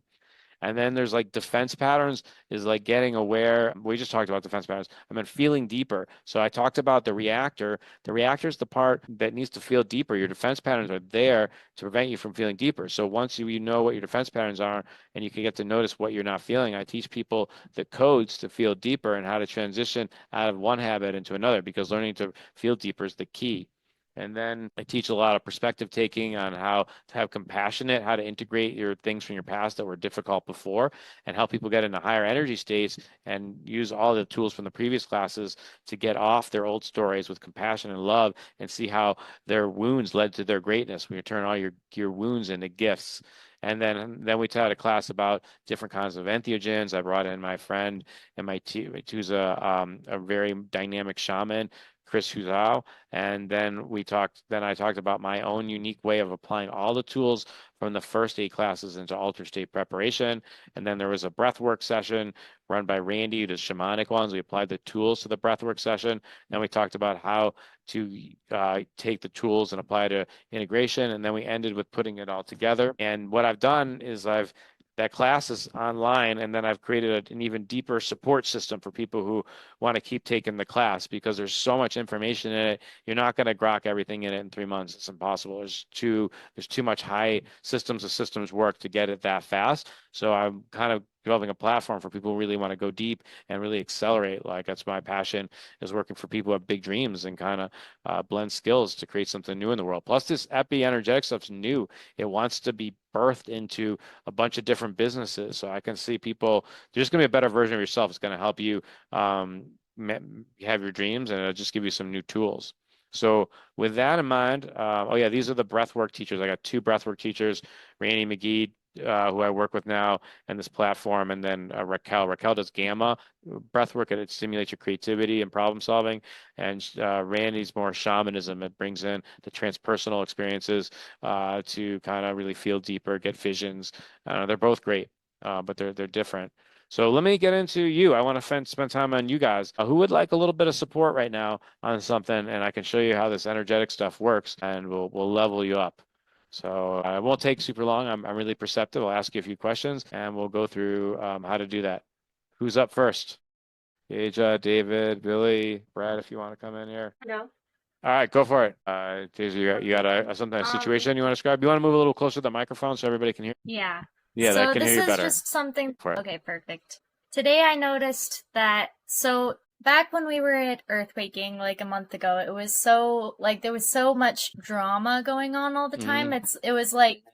And then there's like defense patterns is like getting aware. We just talked about defense patterns. I mean, feeling deeper. So I talked about the reactor. The reactor is the part that needs to feel deeper. Your defense patterns are there to prevent you from feeling deeper. So once you know what your defense patterns are and you can get to notice what you're not feeling, I teach people the codes to feel deeper and how to transition out of one habit into another, because learning to feel deeper is the key. And then I teach a lot of perspective taking on how to have compassionate, how to integrate your things from your past that were difficult before, and help people get into higher energy states and use all the tools from the previous classes to get off their old stories with compassion and love and see how their wounds led to their greatness. We turn all your wounds into gifts. And then we taught a class about different kinds of entheogens. I brought in my friend and who's a very dynamic shaman, Chris Huzau. And then I talked about my own unique way of applying all the tools from the first 8 classes into altered state preparation. And then there was a breathwork session run by Randy, the shamanic ones. We applied the tools to the breathwork session. Then we talked about how to take the tools and apply to integration. And then we ended with putting it all together. And what I've done is that class is online, and then I've created an even deeper support system for people who want to keep taking the class, because there's so much information in it. You're not going to grok everything in it in 3 months. It's impossible. There's too much high systems of systems work to get it that fast. So I'm kind of developing a platform for people who really want to go deep and really accelerate. Like that's my passion, is working for people who have big dreams and kind of blend skills to create something new in the world. Plus, this epi energetic stuff's new. It wants to be birthed into a bunch of different businesses. So I can see people, there's going to be a better version of yourself. It's going to help you have your dreams, and it'll just give you some new tools. So with that in mind, oh yeah, these are the breathwork teachers. I got two breathwork teachers, Randy McGee, who I work with now, and this platform, and then Raquel. Raquel does gamma breathwork, and it stimulates your creativity and problem solving. And Randy's more shamanism. It brings in the transpersonal experiences to kind of really feel deeper, get visions. They're both great, but they're different. So let me get into you. I want to spend time on you guys. Who would like a little bit of support right now on something, and I can show you how this energetic stuff works, and we'll level you up. So it won't take super long. I'm really perceptive. I'll ask you a few questions, and we'll go through how to do that. Who's up first? Aja, David, Billy, Brad, if you want to come in here. No. All right, go for it. Deja, you got a situation you want to describe? You want to move a little closer to the microphone so everybody can hear? Yeah. Yeah, So that can this hear you is better. just something. For it. Okay, perfect. Today I noticed that, so back when we were at Earthwaking like a month ago, it was so like there was so much drama going on all the time. It was like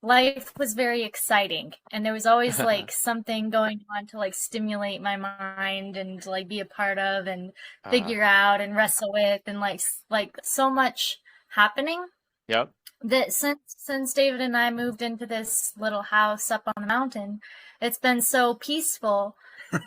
life was very exciting, and there was always like something going on to like stimulate my mind and to, like be a part of and figure out and wrestle with, and like so much happening. Yep. That since David and I moved into this little house up on the mountain, it's been so peaceful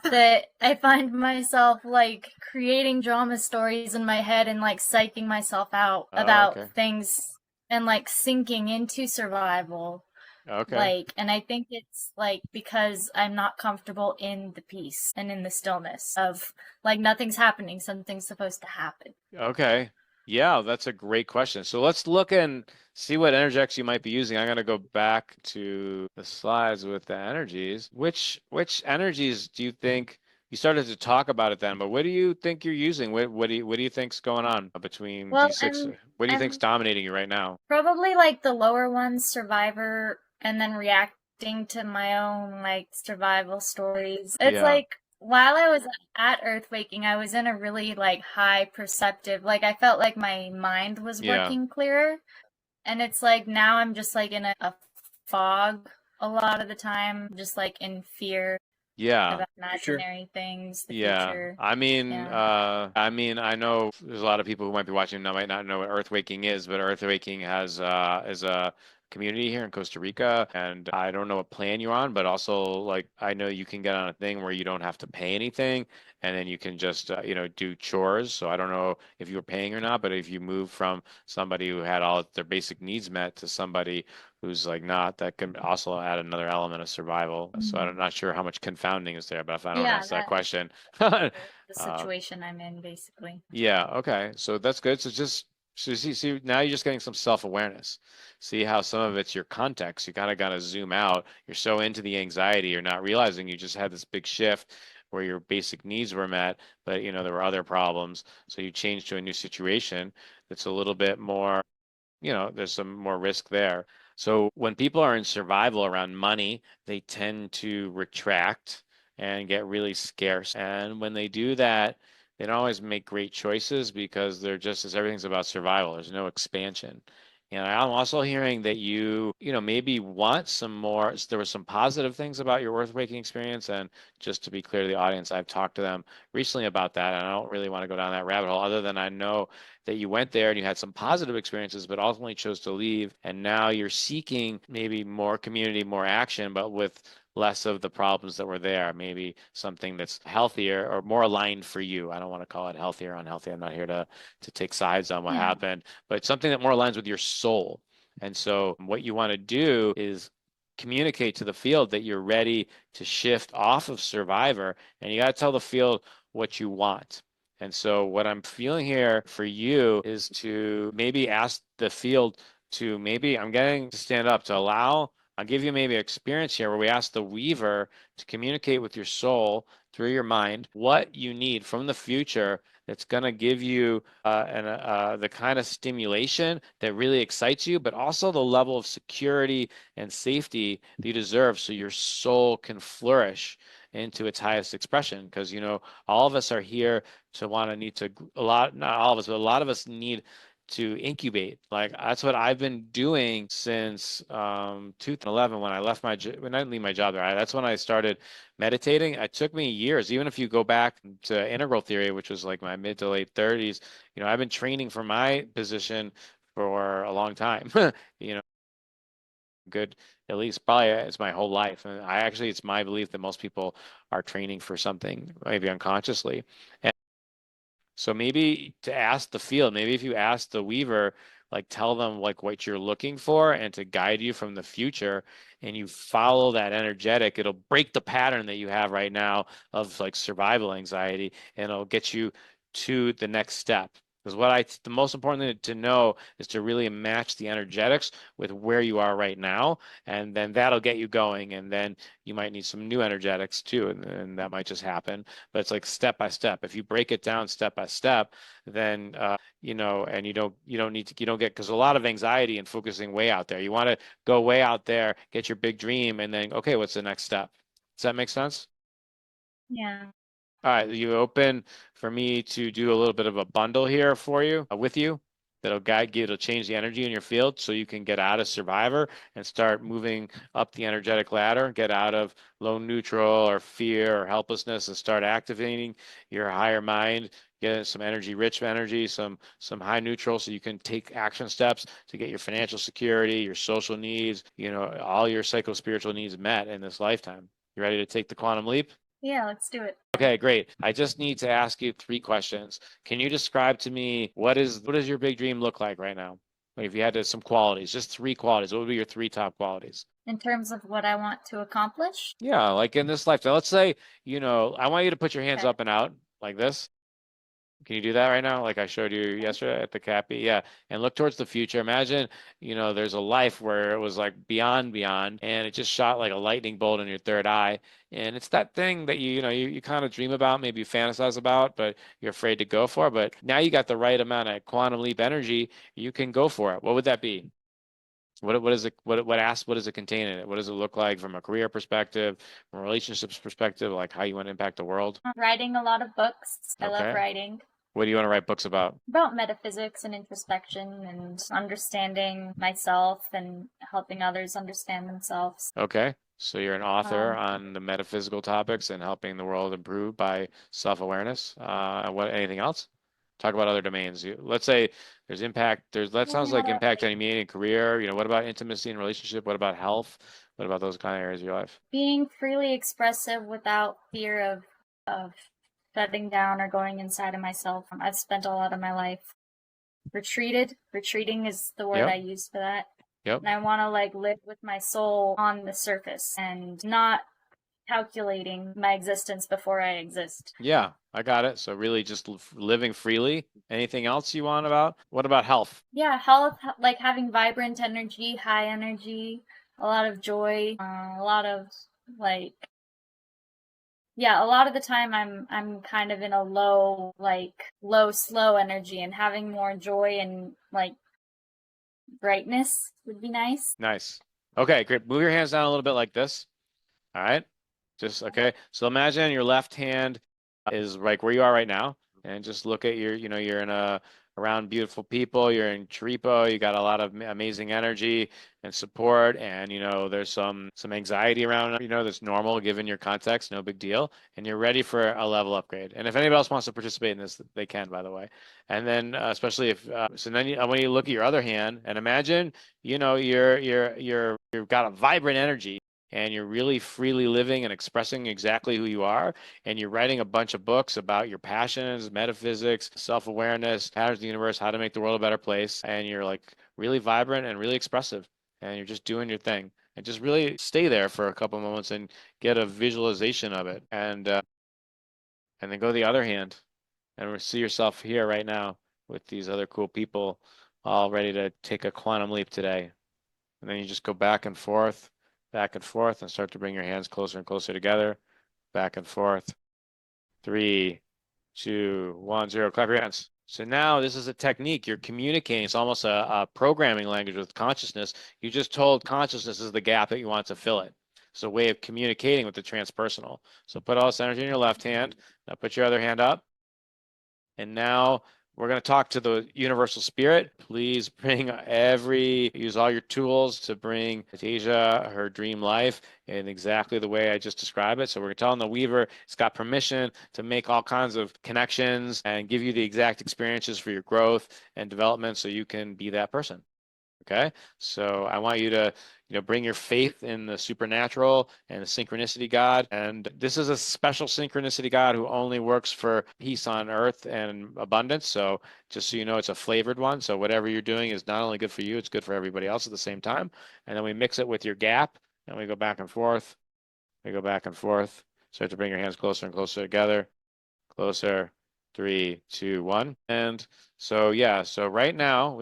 that I find myself like creating drama stories in my head and like psyching myself out about things and like sinking into survival. Okay. Like, and I think it's like because I'm not comfortable in the peace and in the stillness of like nothing's happening, something's supposed to happen. Okay. Yeah, that's a great question. So let's look and see what energetics you might be using. I'm going to go back to the slides with the energies. Which energies do you think you started to talk about it then, but what do you think you're using? What do you think's going on between Well, these six? What do you think's dominating you right now? Probably like the lower ones, survivor, and then reacting to my own like survival stories. It's like while I was at Earthwaking, I was in a really like high perceptive, like I felt like my mind was working clearer. And it's like now I'm just like in a fog a lot of the time, just like in fear about imaginary things, the future. I mean, I know there's a lot of people who might be watching now might not know what Earthwaking is, but Earthwaking is a community here in Costa Rica, and I don't know what plan you're on, but also like I know you can get on a thing where you don't have to pay anything, and then you can just do chores. So I don't know if you were paying or not, but if you move from somebody who had all their basic needs met to somebody who's like not, that can also add another element of survival. So I'm not sure how much confounding is there, but if I don't ask that question. The situation I'm in, basically. Yeah, okay. So that's good. So see, now you're just getting some self-awareness. See how some of it's your context. You kind of got to zoom out. You're so into the anxiety, you're not realizing you just had this big shift where your basic needs were met, but there were other problems. So you changed to a new situation that's a little bit more, there's some more risk there. So when people are in survival around money, they tend to retract and get really scarce. And when they do that, they don't always make great choices because they're just as everything's about survival. There's no expansion. And I'm also hearing that maybe want some more. There were some positive things about your Earthwaking experience. And just to be clear to the audience, I've talked to them recently about that. And I don't really want to go down that rabbit hole other than I know that you went there and you had some positive experiences, but ultimately chose to leave. And now you're seeking maybe more community, more action, but with less of the problems that were there, maybe something that's healthier or more aligned for you. I don't want to call it healthy or unhealthy. I'm not here to take sides on what happened, but something that more aligns with your soul. And so what you want to do is communicate to the field that you're ready to shift off of survivor, and you got to tell the field what you want. And so what I'm feeling here for you is to maybe ask the field to I'm getting to stand up to allow. I'll give you maybe an experience here where we ask the weaver to communicate with your soul through your mind what you need from the future that's going to give you the kind of stimulation that really excites you, but also the level of security and safety that you deserve so your soul can flourish into its highest expression. Because, all of us are here to need to, not all of us, but a lot of us need to incubate. Like that's what I've been doing since 2011 when I left when I didn't leave my job there. That's when I started meditating. It took me years. Even if you go back to integral theory, which was like my mid to late 30s, I've been training for my position for a long time. Good, at least probably it's my whole life. And it's my belief that most people are training for something, maybe unconsciously. And so maybe to ask the field, maybe if you ask the weaver, like tell them like what you're looking for and to guide you from the future and you follow that energetic, it'll break the pattern that you have right now of like survival anxiety and it'll get you to the next step. Because the most important thing to know is to really match the energetics with where you are right now, and then that'll get you going. And then you might need some new energetics too, and that might just happen. But it's like step by step. If you break it down step by step, then and you don't get because a lot of anxiety and focusing way out there. You want to go way out there, get your big dream, and then okay, what's the next step? Does that make sense? Yeah. All right, you open for me to do a little bit of a bundle here for you with you that'll guide you, it'll change the energy in your field so you can get out of survivor and start moving up the energetic ladder, get out of low neutral or fear or helplessness and start activating your higher mind, get some rich energy, some high neutral so you can take action steps to get your financial security, your social needs, all your psycho-spiritual needs met in this lifetime. You ready to take the quantum leap? Yeah, let's do it. Okay, great. I just need to ask you 3 questions. Can you describe to me what does your big dream look like right now? Like if you had some qualities, just 3 qualities, what would be your 3 top qualities? In terms of what I want to accomplish? Yeah, like in this lifetime. Let's say, I want you to put your hands Okay. up and out like this. Can you do that right now? Like I showed you yesterday at the Cappy. Yeah. And look towards the future. Imagine, there's a life where it was like beyond, and it just shot like a lightning bolt in your third eye. And it's that thing that you kind of dream about, maybe fantasize about, but you're afraid to go for. But now you got the right amount of quantum leap energy, you can go for it. What would that be? What is it? What does it contain in it? What does it look like from a career perspective, from a relationships perspective, like how you want to impact the world? Writing a lot of books. I love Okay. writing. What do you want to write books about? About metaphysics and introspection and understanding myself and helping others understand themselves. Okay. So you're an author on the metaphysical topics and helping the world improve by self-awareness. Anything else? Talk about other domains. Let's say there's impact. That sounds like impact on your meaning and career. What about intimacy and relationship? What about health? What about those kind of areas of your life? Being freely expressive without fear of shutting down or going inside of myself. I've spent a lot of my life retreating is the word I use for that. Yep. And I want to live with my soul on the surface and not calculating my existence before I exist. Yeah, I got it. So really just living freely. Anything else you want about? What about health? Yeah, health, like having vibrant energy, high energy, a lot of joy, a lot of a lot of the time I'm kind of in a low, slow energy, and having more joy and brightness would be nice. Nice. Okay, great. Move your hands down a little bit like this. All right. Just okay. So imagine your left hand is like where you are right now, and just look at you're in around beautiful people. You're in Chiripo. You got a lot of amazing energy and support, and there's some anxiety around. That's normal given your context. No big deal, and you're ready for a level upgrade. And if anybody else wants to participate in this, they can, by the way. And then especially if so, then when you look at your other hand and imagine you've got a vibrant energy and you're really freely living and expressing exactly who you are, and you're writing a bunch of books about your passions, metaphysics, self-awareness, patterns of the universe, how to make the world a better place, and you're like really vibrant and really expressive, and you're just doing your thing. And just really stay there for a couple moments and get a visualization of it. And then go the other hand and see yourself here right now with these other cool people all ready to take a quantum leap today. And then you just go back and forth, and start to bring your hands closer and closer together, back and forth. 3, 2, 1, 0. Clap your hands. So now this is a technique. You're communicating. It's almost a programming language with consciousness. You just told consciousness is the gap that you want to fill it. It's a way of communicating with the transpersonal. So put all this energy in your left hand. Now put your other hand up. And now we're going to talk to the universal spirit. Please use all your tools to bring Deja her dream life in exactly the way I just described it. So we're telling the Weaver it's got permission to make all kinds of connections and give you the exact experiences for your growth and development so you can be that person. Okay, so I want you to, bring your faith in the supernatural and the synchronicity God. And this is a special synchronicity God who only works for peace on earth and abundance. So just so you know, it's a flavored one. So whatever you're doing is not only good for you, it's good for everybody else at the same time. And then we mix it with your gap and we go back and forth. We go back and forth. Start to bring your hands closer and closer together. Closer. 3, 2, 1. And so, yeah, so right now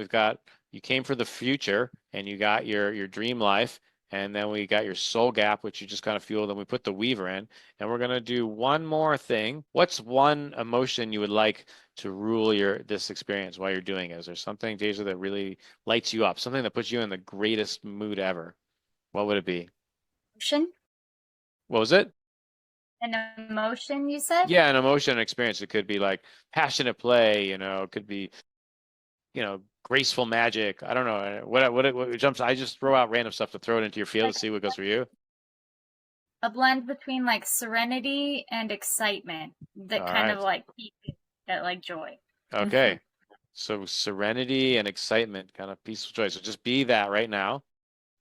you came for the future and you got your dream life. And then we got your soul gap, which you just kind of feel. Then we put the Weaver in. And we're going to do one more thing. What's one emotion you would like to rule this experience while you're doing it? Is there something, Deja, that really lights you up? Something that puts you in the greatest mood ever? What would it be? Emotion? What was it? An emotion, you said? Yeah, an emotion experience. It could be like passionate play, it could be, graceful magic. I don't know. What jumps? I just throw out random stuff to throw it into your field to see what goes for you. A blend between like serenity and excitement that All kind right. of like that like joy. Okay. So serenity and excitement, kind of peaceful joy. So just be that right now.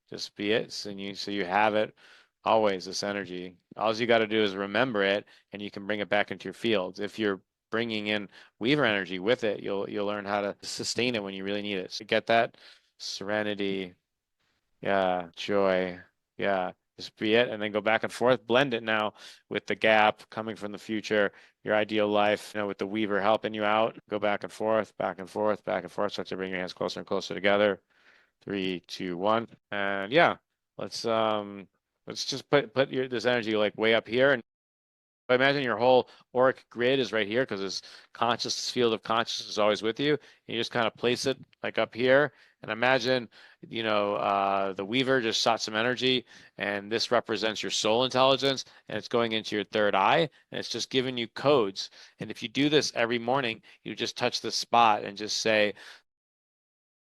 Just be it. So you have it always, this energy. All you got to do is remember it and you can bring it back into your fields. If you're bringing in Weaver energy with it, you'll learn how to sustain it when you really need it. So get that serenity, yeah, joy, yeah, just be it, and then go back and forth. Blend it now with the gap coming from the future, your ideal life, with the Weaver helping you out. Go back and forth, back and forth, back and forth. Start to bring your hands closer and closer together. 3, 2, 1, and yeah, let's just put this energy like way up here. And I imagine your whole auric grid is right here because this field of consciousness is always with you. And you just kind of place it like up here. And imagine, the Weaver just shot some energy and this represents your soul intelligence and it's going into your third eye and it's just giving you codes. And if you do this every morning, you just touch this spot and just say,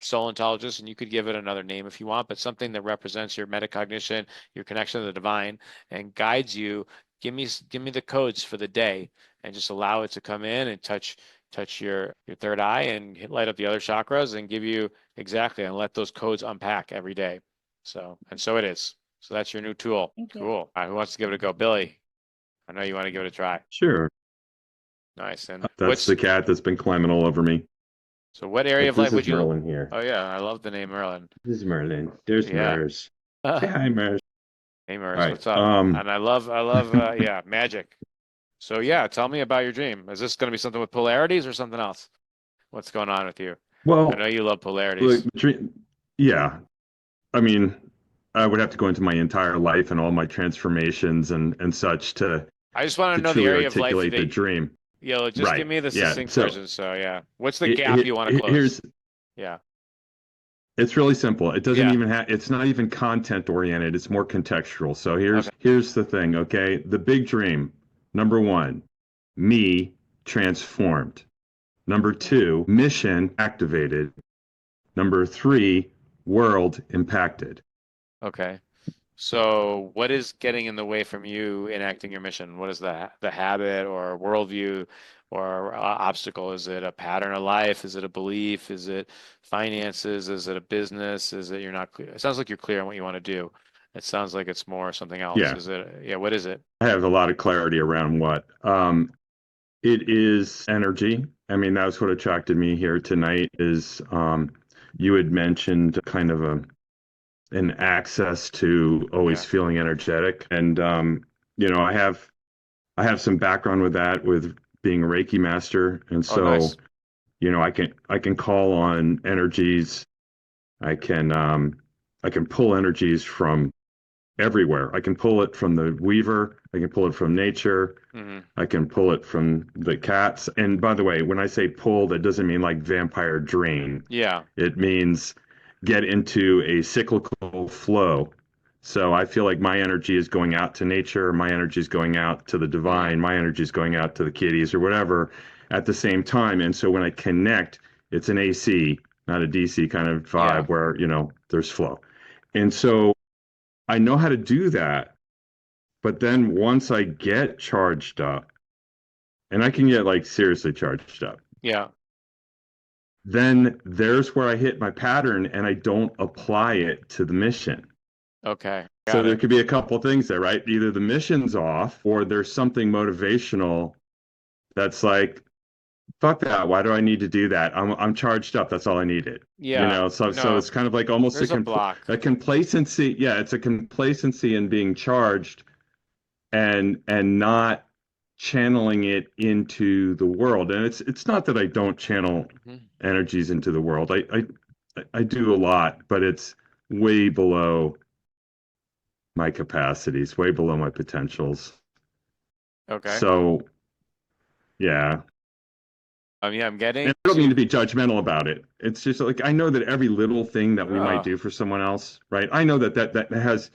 soul intelligence, and you could give it another name if you want, but something that represents your metacognition, your connection to the divine, and guides you. Give me the codes for the day, and just allow it to come in and touch your third eye and light up the other chakras and give you exactly, and let those codes unpack every day. So it is. So that's your new tool. Thank you. Cool. All right, who wants to give it a go? Billy, I know you want to give it a try. Sure. Nice. And That's the cat that's been climbing all over me. So what area of life would you? Merlin here. Oh yeah, I love the name Merlin. This is Merlin. There's Mers. Say hi, Mers. Hey Mers, Right. what's up? And I love yeah, magic. So yeah, tell me about your dream. Is this going to be something with polarities or something else? What's going on with you? Well, I know you love polarities. Yeah. I mean, I would have to go into my entire life and all my transformations and such to. I just want to know the truly area of life articulate that the dream. Yeah, just give me the succinct version. So yeah, what's the gap you want to close? Yeah. It's really simple. It doesn't even have, it's not even content oriented. It's more contextual. So here's the thing. Okay. The big dream, number 1, me transformed. Number 2, mission activated. Number 3, world impacted. Okay. So what is getting in the way from you enacting your mission? What is the habit or worldview or obstacle? Is it a pattern of life? Is it a belief? Is it finances? Is it a business? Is it you're not clear? It sounds like you're clear on what you want to do. It sounds like it's more something else. Yeah. Is it? What is it? I have a lot of clarity around what. It is energy. I mean, that's what attracted me here tonight is you had mentioned kind of an access to always feeling energetic. And I have some background with that, with being a Reiki master. And so, nice. I can call on energies. I can pull energies from, everywhere. I can pull it from the weaver. I can pull it from nature. Hmm. I can pull it from the cats. And by the way, when I say pull, that doesn't mean like vampire drain. Yeah. It means get into a cyclical flow. So I feel like my energy is going out to nature, my energy is going out to the divine, my energy is going out to the kitties or whatever at the same time. And so when I connect, it's an AC, not a DC kind of Yeah. vibe where, there's flow. And so I know how to do that. But then once I get charged up, and I can get like seriously charged up, Yeah. then there's where I hit my pattern and I don't apply it to the mission. Okay. So Got there it. could be a couple things there, right? Either the mission's off or there's something motivational that's like, fuck that. Why do I need to do that? I'm charged up. That's all I needed. Yeah. So No, it's kind of like almost there's a block. a complacency. Yeah, it's a complacency in being charged and not channeling it into the world. And it's not that I don't channel Mhm. energies into the world. I do a lot, but it's way below my capacities, way below my potentials. Okay. So yeah. Yeah, I'm And getting I don't mean to. to be judgmental about it. It's just like I know that every little thing that we might Oh, do for someone else, right? I know that has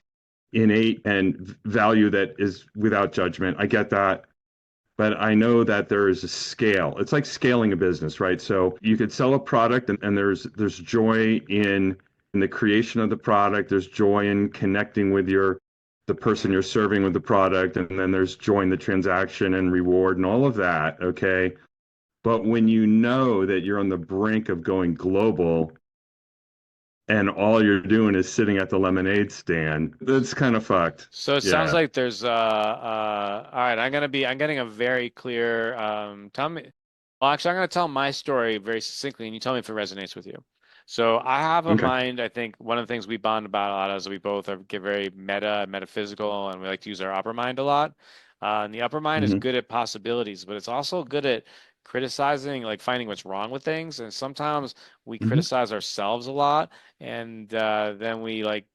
innate and value that is without judgment. I get that. But I know that there is a scale. It's like scaling a business, right? So you could sell a product and there's joy in the creation of the product. There's joy in connecting with the person you're serving with the product, and then there's joy in the transaction and reward and all of that. Okay. But when you know that you're on the brink of going global and all you're doing is sitting at the lemonade stand, that's kind of fucked. so it sounds Yeah. like there's all right, I'm getting a very clear tell me well actually I'm gonna tell my story very succinctly and you tell me if it resonates with you. So I have a Okay. mind, I think one of the things we bond about a lot is we both get very metaphysical, and we like to use our upper mind a lot. And the upper mind is Hmm. good at possibilities, but it's also good at criticizing, like finding what's wrong with things. And sometimes we Hmm. criticize ourselves a lot, and then we like,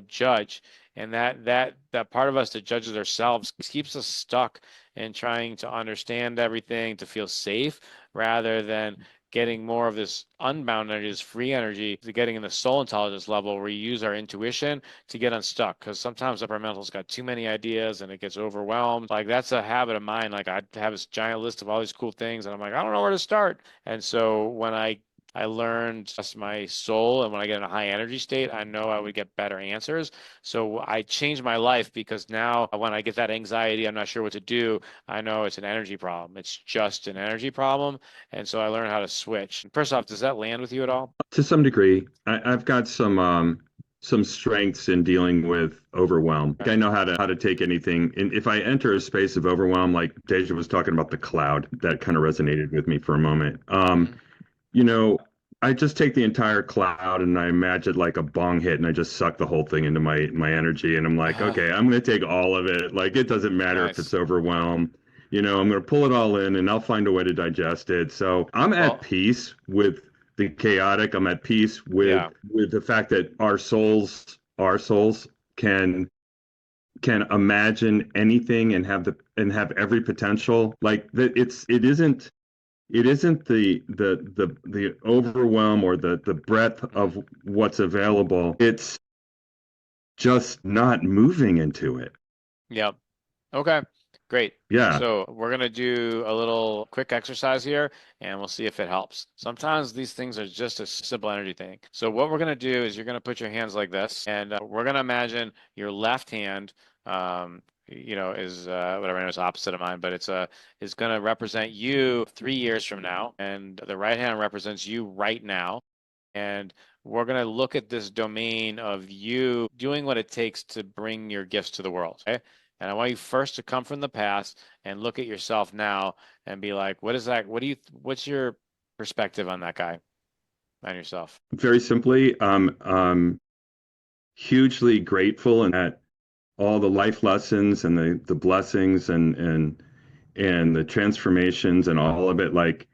judge. And that part of us that judges ourselves keeps us stuck in trying to understand everything, to feel safe, rather than getting more of this unbound energy, this free energy, to getting in the soul intelligence level where we use our intuition to get unstuck. Because sometimes upper mental's got too many ideas and it gets overwhelmed. Like that's a habit of mine. Like I have this giant list of all these cool things, and I'm like, I don't know where to start. And so when I learned just my soul, and when I get in a high energy state, I know I would get better answers. So I changed my life because now when I get that anxiety, I'm not sure what to do. I know it's an energy problem. It's just an energy problem. And so I learned how to switch. First off, does that land with you at all? To some degree, I've got some strengths in dealing with overwhelm. Okay. I know how to take anything. And if I enter a space of overwhelm, like Deja was talking about the cloud, that kind of resonated with me for a moment. Hmm. You know, I just take the entire cloud and I imagine like a bong hit and I just suck the whole thing into my energy and I'm like, okay, I'm gonna take all of it. Like it doesn't matter if it's Nice. overwhelm. I'm gonna pull it all in and I'll find a way to digest it. So I'm at Well, peace with the chaotic. I'm at peace yeah. with the fact that our souls can imagine anything and have every potential. Like that it isn't the overwhelm or the breadth Mhm. of what's available. It's just not moving into it. Yep. Okay. Great. Yeah. So we're going to do a little quick exercise here and we'll see if it helps. Sometimes these things are just a simple energy thing. So what we're going to do is you're going to put your hands like this, and we're going to imagine your left hand, is whatever, I know it's opposite of mine, but is going to represent you 3 years from now. And the right hand represents you right now. And we're going to look at this domain of you doing what it takes to bring your gifts to the world. Okay. And I want you first to come from the past and look at yourself now and be like, what is that? What's your perspective on that guy, on yourself? Very simply, hugely grateful and at all the life lessons and the blessings and the transformations and all of it. Like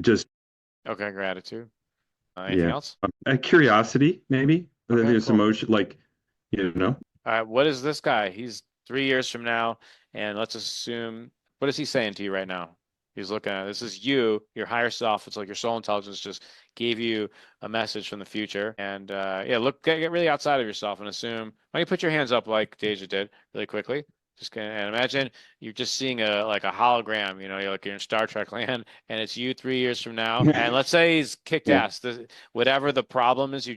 just Okay. Gratitude. Anything yeah. else? A curiosity maybe. Okay. There's Cool. emotion like you know All right, what is this guy? He's 3 years from now, and let's assume, what is he saying to you right now? He's looking at this is you, your higher self. It's like your soul intelligence just gave you a message from the future. And yeah, look, get really outside of yourself and assume. Why don't you put your hands up like Deja did really quickly? Just gonna and imagine you're just seeing a like a hologram, you're like you're in Star Trek land, and it's you 3 years from now. And let's say he's kicked Yeah. ass. Whatever the problem is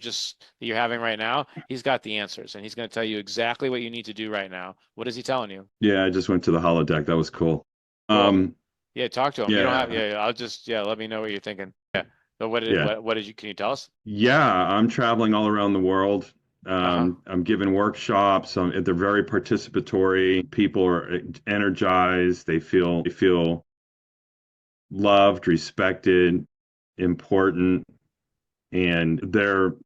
you're having right now, he's got the answers, and he's going to tell you exactly what you need to do right now. What is he telling you? Yeah, I just went to the holodeck. That was cool. Cool. Yeah, talk to him. You don't have. Yeah, Yeah, I'll just. Yeah, let me know what you're thinking. Yeah. So yeah. what did you? Can you tell us? Yeah, I'm traveling all around the world. Uh-huh. I'm giving workshops. They're very participatory. People are energized. They feel loved, respected, important, and they're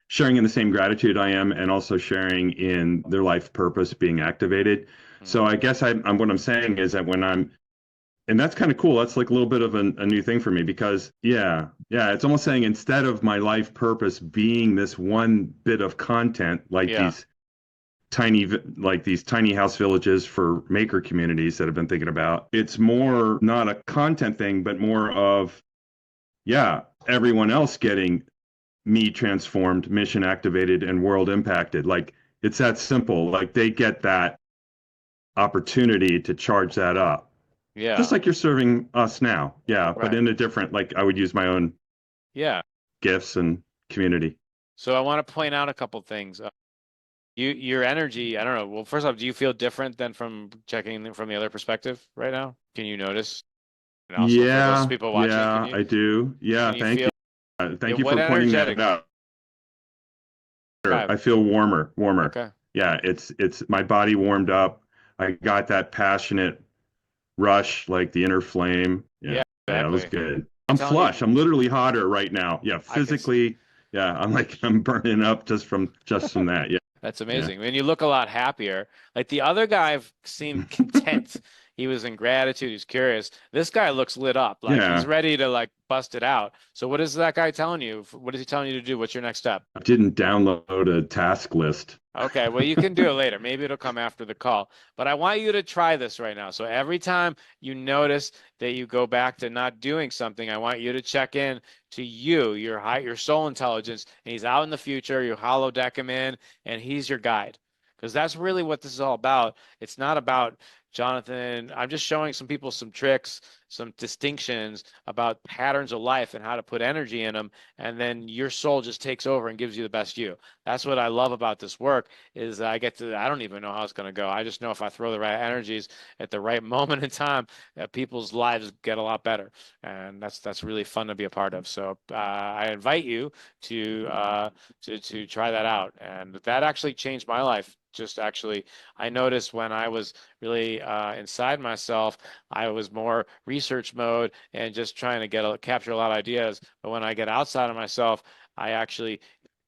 sharing in the same gratitude I am, and also sharing in their life purpose being activated. So I guess what I'm saying is that and that's kind of cool. That's like a little bit of a new thing for me because it's almost saying instead of my life purpose being this one bit of content, like Yeah. these tiny house villages for maker communities that I've been thinking about, it's more not a content thing, but more of, everyone else getting me transformed, mission activated, and world impacted. Like it's that simple. Like they get that opportunity to charge that up. Yeah. Just like you're serving us now. Yeah, but Right. in a different, like I would use my own Yeah. gifts and community. So I want to point out a couple things. Your energy, I don't know. Well, first off, do you feel different than from checking from the other perspective right now? Can you notice? And also for those people watching, Yeah, I do. Yeah, can you thank feel you. Thank you what for pointing that energetic out. vibe? I feel warmer. Okay. Yeah, it's my body warmed up. I got that passionate rush, like the inner flame. Yeah, Yeah, it was exactly. good. I'm Telling you, flush. I'm literally hotter right now. Yeah, I can physically. Yeah, I'm burning up just from that. Yeah. That's Yeah. amazing. And you look a lot happier. Like the other guy seemed content. He was in gratitude. He's curious. This guy looks lit up. Like he's Yeah. ready to like bust it out. So what is that guy telling you? What is he telling you to do? What's your next step? I didn't download a task list. Okay, well, you can do it later. Maybe it'll come after the call. But I want you to try this right now. So every time you notice that you go back to not doing something, I want you to check in to your soul intelligence, and he's out in the future. You holodeck him in, and he's your guide. Because that's really what this is all about. It's not about Jonathan. I'm just showing some people some tricks, some distinctions about patterns of life and how to put energy in them. And then your soul just takes over and gives you the best you. That's what I love about this work is I don't even know how it's going to go. I just know if I throw the right energies at the right moment in time, people's lives get a lot better. And that's really fun to be a part of. So I invite you to try that out. And that actually changed my life. I noticed when I was really inside myself, I was more research mode and just trying to capture a lot of ideas. But when I get outside of myself, I actually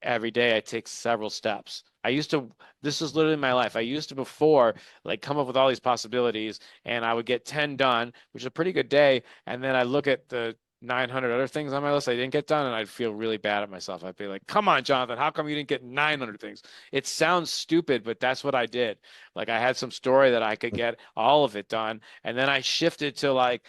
every day I take several steps. This is literally my life. I used to before like come up with all these possibilities and I would get 10 done, which is a pretty good day. And then I look at the 900 other things on my list I didn't get done, and I'd feel really bad at myself. I'd be like, come on, Jonathan, how come you didn't get 900 things? It sounds stupid, but that's what I did. Like I had some story that I could get all of it done. And then I shifted to like,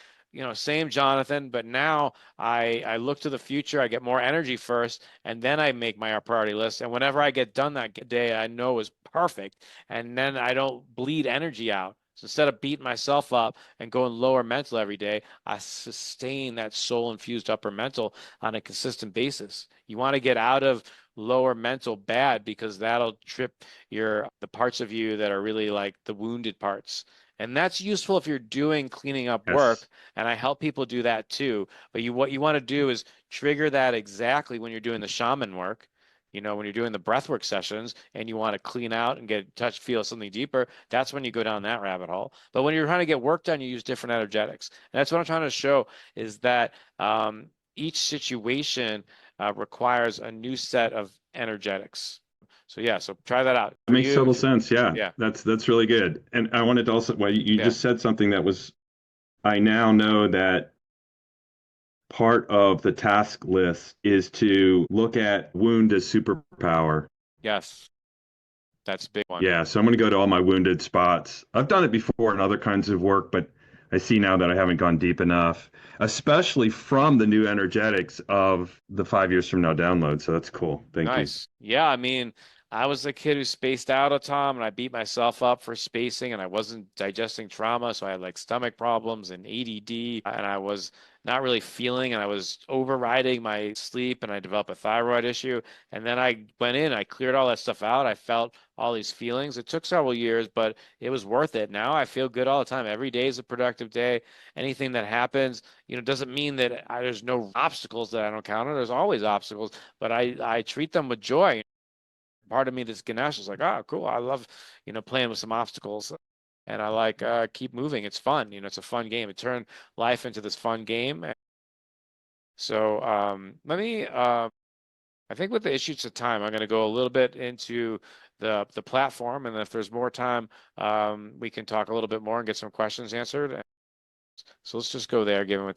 same Jonathan, but now I look to the future. I get more energy first, and then I make my priority list. And whenever I get done that day, I know is perfect, and then I don't bleed energy out. So instead of beating myself up and going lower mental every day, I sustain that soul infused upper mental on a consistent basis. You want to get out of lower mental bad because that'll trip the parts of you that are really like the wounded parts. And that's useful if you're doing cleaning up work, Yes. and I help people do that too. But what you want to do is trigger that exactly when you're doing the shaman work. When you're doing the breathwork sessions and you want to clean out and feel something deeper, that's when you go down that rabbit hole. But when you're trying to get work done, you use different energetics. And that's what I'm trying to show is that each situation requires a new set of energetics. So try that out. It makes total sense. Yeah. Yeah. That's really good. And I wanted to also, well, you Yeah. just said something that was, I now know that part of the task list is to look at wound as superpower. Yes. That's a big one. Yeah, so I'm going to go to all my wounded spots. I've done it before in other kinds of work, but I see now that I haven't gone deep enough, especially from the new energetics of the 5 years from now download. So that's cool. Thank you. Nice. Yeah, I mean, I was the kid who spaced out a ton, and I beat myself up for spacing, and I wasn't digesting trauma, so I had like stomach problems and ADD, and I was not really feeling, and I was overriding my sleep, and I developed a thyroid issue. And then I went in, I cleared all that stuff out. I felt all these feelings. It took several years, but it was worth it. Now I feel good all the time. Every day is a productive day. Anything that happens, doesn't mean that there's no obstacles that I don't encounter. There's always obstacles, but I treat them with joy. Part of me, this Ganesh, is like, oh, cool. I love, playing with some obstacles, and I like keep moving. It's fun. It's a fun game. It turned life into this fun game. So let me. I think with the issues of time, I'm going to go a little bit into the platform, and if there's more time, we can talk a little bit more and get some questions answered. So let's just go there, given the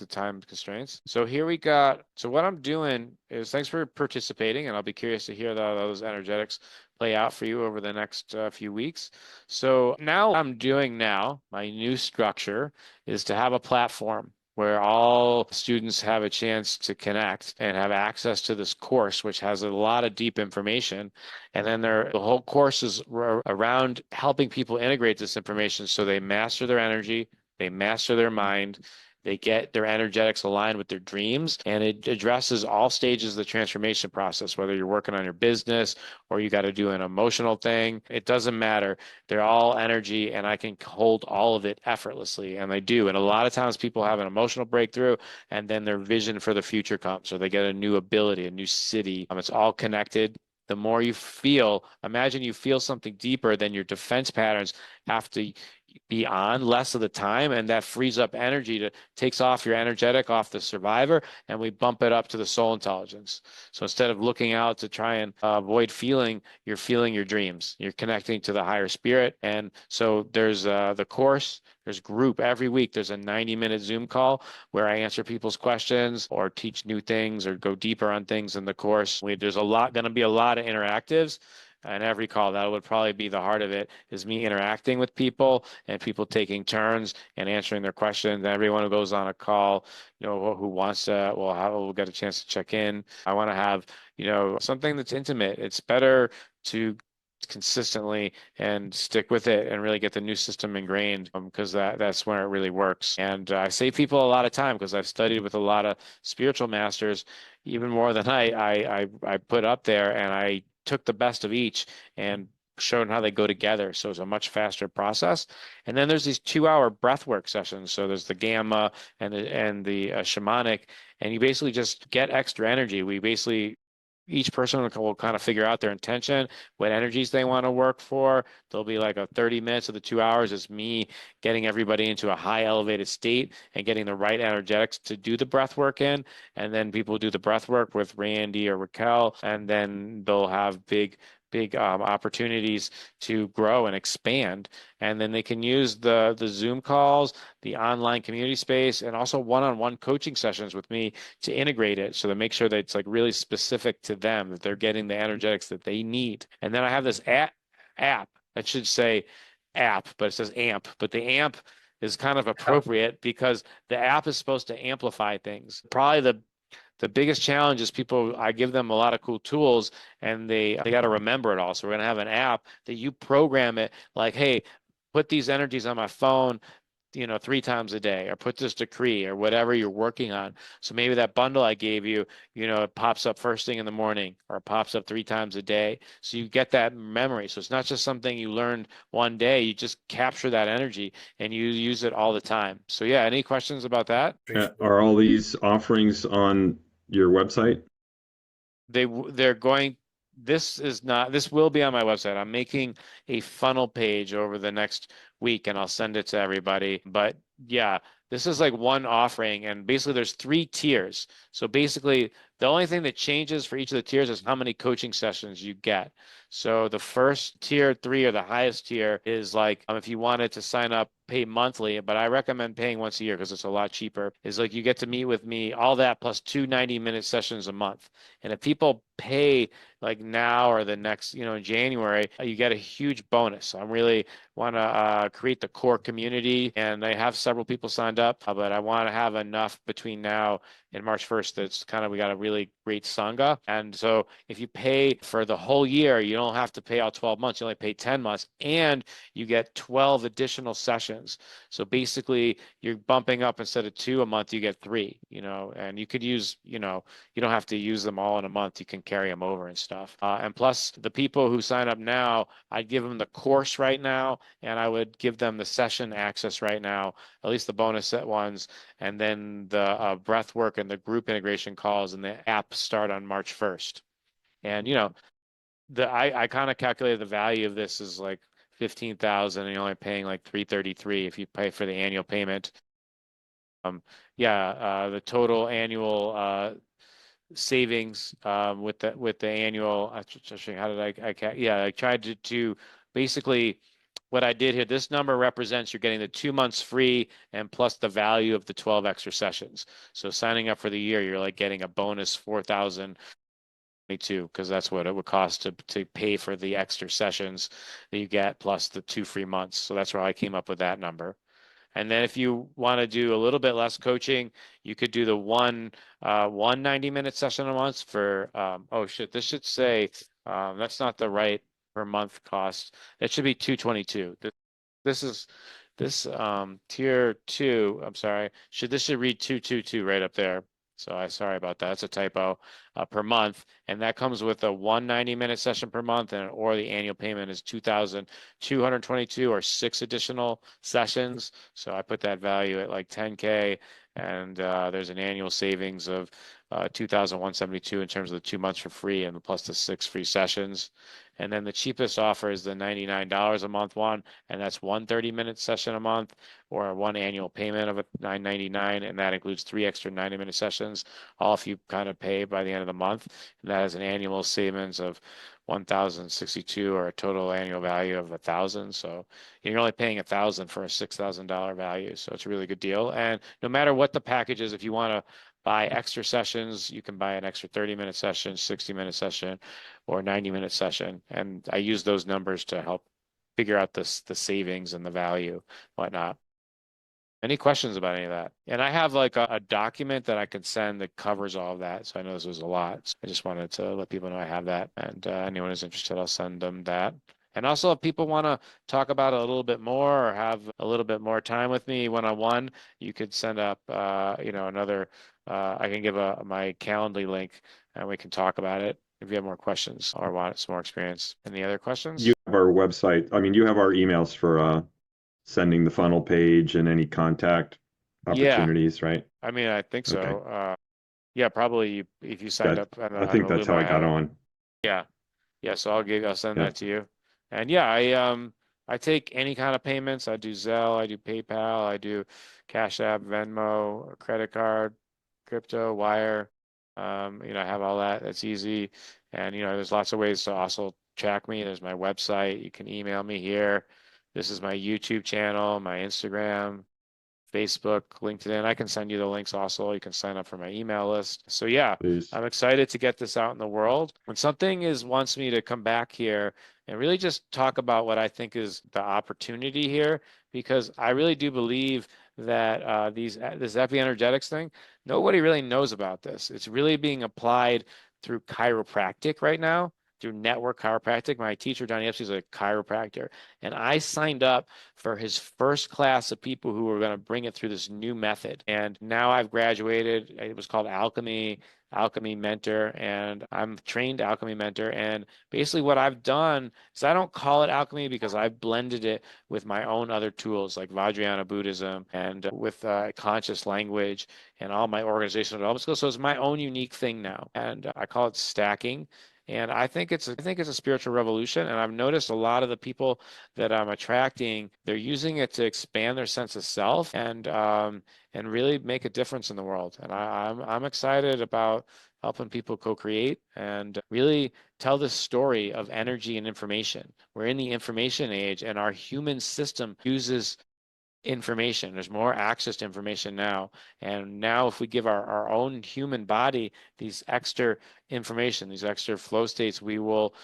time constraints. So here we got, so what I'm doing is, thanks for participating, and I'll be curious to hear how those energetics play out for you over the next few weeks. So now what I'm doing now, my new structure, is to have a platform where all students have a chance to connect and have access to this course, which has a lot of deep information. And then the whole course is around helping people integrate this information so they master their energy, they master their mind, they get their energetics aligned with their dreams, and it addresses all stages of the transformation process, whether you're working on your business or you got to do an emotional thing. It doesn't matter. They're all energy, and I can hold all of it effortlessly, and I do. And a lot of times people have an emotional breakthrough, and then their vision for the future comes, or they get a new ability, a new city. It's all connected. The more you feel, imagine you feel something deeper, than your defense patterns have to be on less of the time, and that frees up energy takes off your energetic off the survivor, and we bump it up to the soul intelligence. So instead of looking out to try and avoid feeling, you're feeling your dreams. You're connecting to the higher spirit. And so there's the course, there's group every week. There's a 90-minute Zoom call where I answer people's questions or teach new things or go deeper on things in the course. There's going to be a lot of interactives. And every call, that would probably be the heart of it, is me interacting with people and people taking turns and answering their questions. And everyone who goes on a call, who wants to, will get a chance to check in. I want to have, something that's intimate. It's better to consistently and stick with it and really get the new system ingrained, because that's where it really works. And I save people a lot of time, because I've studied with a lot of spiritual masters, even more than I put up there, and I took the best of each and showed how they go together. So it's a much faster process. And then there's these 2-hour breathwork sessions. So there's the gamma and the shamanic, and you basically just get extra energy. Each person will kind of figure out their intention, what energies they want to work for. There'll be like a 30 minutes of the 2 hours is me getting everybody into a high elevated state and getting the right energetics to do the breath work in. And then people do the breath work with Randy or Raquel, and then they'll have big opportunities to grow and expand. And then they can use the Zoom calls, the online community space, and also one-on-one coaching sessions with me to integrate it, so to make sure that it's like really specific to them, that they're getting the energetics that they need. And then I have this app that should say app, but it says amp. But the amp is kind of appropriate because the app is supposed to amplify things. Probably the biggest challenge is I give them a lot of cool tools, and they got to remember it all. So we're going to have an app that you program it like, hey, put these energies on my phone, 3 times a day, or put this decree or whatever you're working on. So maybe that bundle I gave you, it pops up first thing in the morning, or it pops up 3 times a day. So you get that memory. So it's not just something you learned one day, you just capture that energy and you use it all the time. So yeah, any questions about that? Are all these offerings on your website? They're going, this will be on my website. I'm making a funnel page over the next week, and I'll send it to everybody. But yeah, this is like one offering, and basically there's 3 tiers. So basically The only thing that changes for each of the tiers is how many coaching sessions you get. So the first tier 3 or the highest tier is like if you wanted to sign up, pay monthly, but I recommend paying once a year because it's a lot cheaper. Is like you get to meet with me, all that plus 2 90-minute sessions a month. And if people pay like now or the next, in January, you get a huge bonus. I really want to create the core community, and I have several people signed up, but I want to have enough between now and March 1st. That's kind of, we got a really great Sangha. And so if you pay for the whole year, you don't have to pay all 12 months. You only pay 10 months and you get 12 additional sessions. So basically you're bumping up, instead of 2 a month, you get 3, and you could use, you don't have to use them all in a month. You can carry them over and stuff. And plus the people who sign up now, I'd give them the course right now, and I would give them the session access right now, at least the bonus set ones. And then the breath work and the group integration calls and the app start on March 1st. And, I kind of calculated the value of this is like 15,000, and you're only paying like 333 if you pay for the annual payment. The total annual savings with the annual, how did I tried to basically, what I did here, this number represents you're getting the 2 months free and plus the value of the 12 extra sessions. So signing up for the year, you're like getting a bonus 4,022, because that's what it would cost to pay for the extra sessions that you get plus the 2 free months. So that's where I came up with that number. And then if you want to do a little bit less coaching, you could do the one 90-minute session a month for, this should say, that's not the right per month cost. It should be 222. This is tier 2. I'm sorry. This should read 222 right up there. So sorry about that. It's a typo per month. And that comes with a 190-minute session per month, or the annual payment is 2,222 or 6 additional sessions. So I put that value at like 10K, and there's an annual savings of 2,172 in terms of the 2 months for free and plus the 6 free sessions. And then the cheapest offer is the $99 a month one, and that's 1 30-minute session a month, or one annual payment of $9.99, and that includes 3 extra 90-minute sessions, all if you kind of pay by the end of the month. And that has an annual savings of 1,062, or a total annual value of 1,000. So you're only paying 1,000 for a $6,000 value. So it's a really good deal. And no matter what the package is, if you want to buy extra sessions, you can buy an extra 30-minute session, 60-minute session, or 90-minute session. And I use those numbers to help figure out the savings and the value, whatnot. Any questions about any of that? And I have like a document that I can send that covers all of that. So I know this was a lot. So I just wanted to let people know I have that. And anyone who's interested, I'll send them that. And also, if people want to talk about it a little bit more or have a little bit more time with me one-on-one, you could send up, another, I can give my Calendly link, and we can talk about it if you have more questions or want some more experience. Any other questions? You have our website. I mean, you have our emails for sending the funnel page and any contact opportunities, right? I mean, I think so. Okay. Yeah, probably if you signed up. I think that's how I got on. Yeah. So I'll send that to you. And I take any kind of payments. I do Zelle, I do PayPal, I do Cash App, Venmo, credit card, crypto, wire. I have all that. That's easy. And there's lots of ways to also track me. There's my website. You can email me here. This is my YouTube channel, my Instagram, Facebook, LinkedIn. I can send you the links also. You can sign up for my email list. So Please. I'm excited to get this out in the world. When something wants me to come back here and really just talk about what I think is the opportunity here, because I really do believe that this epienergetics thing, nobody really knows about this. It's really being applied through chiropractic right now, through network chiropractic. My teacher, Donnie Epstein, is a chiropractor. And I signed up for his first class of people who were going to bring it through this new method. And now I've graduated. It was called Alchemy Mentor, and I'm trained Alchemy Mentor. And basically what I've done is I don't call it alchemy because I've blended it with my own other tools like Vajrayana Buddhism and with conscious language and all my organizational development skills. So it's my own unique thing now. And I call it stacking. And I think it's a spiritual revolution. And I've noticed a lot of the people that I'm attracting, they're using it to expand their sense of self and really make a difference in the world. And I'm excited about helping people co-create and really tell this story of energy and information. We're in the information age, and our human system uses information. There's more access to information now. And now if we give our own human body these extra information, these extra flow states, we will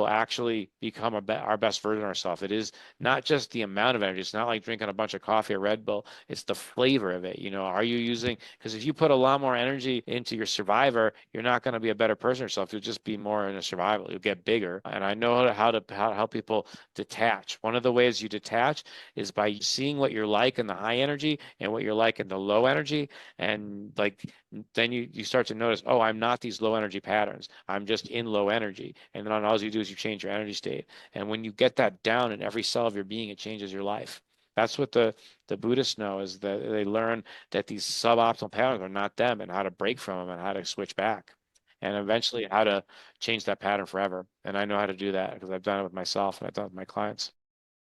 actually become our best version of ourselves. It is not just the amount of energy. It's not like drinking a bunch of coffee or Red Bull. It's the flavor of it. You know, are you using, because if you put a lot more energy into your survivor, you're not going to be a better person yourself. You'll just be more in a survival. You'll get bigger. And I know how to help people detach. One of the ways you detach is by seeing what you're like in the high energy and what you're like in the low energy. And like, then you start to notice, oh, I'm not these low energy patterns. I'm just in low energy. And then all you do is you change your energy state. And when you get that down in every cell of your being, it changes your life. That's what the Buddhists know, is that they learn that these suboptimal patterns are not them, and how to break from them and how to switch back. And eventually how to change that pattern forever. And I know how to do that because I've done it with myself and I've done it with my clients.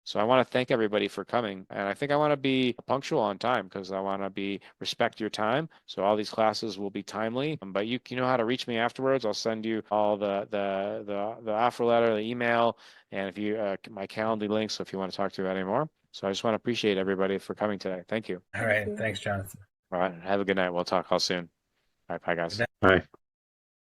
So I want to thank everybody for coming. And I think I want to be punctual on time because I want to respect your time. So all these classes will be timely. But you know how to reach me afterwards. I'll send you all the offer letter, the email, and if you my Calendly link. So if you want to talk to me anymore. So I just want to appreciate everybody for coming today. Thank you. All right. Thanks, Jonathan. All right. Have a good night. We'll talk all soon. All right. Bye, guys. Bye.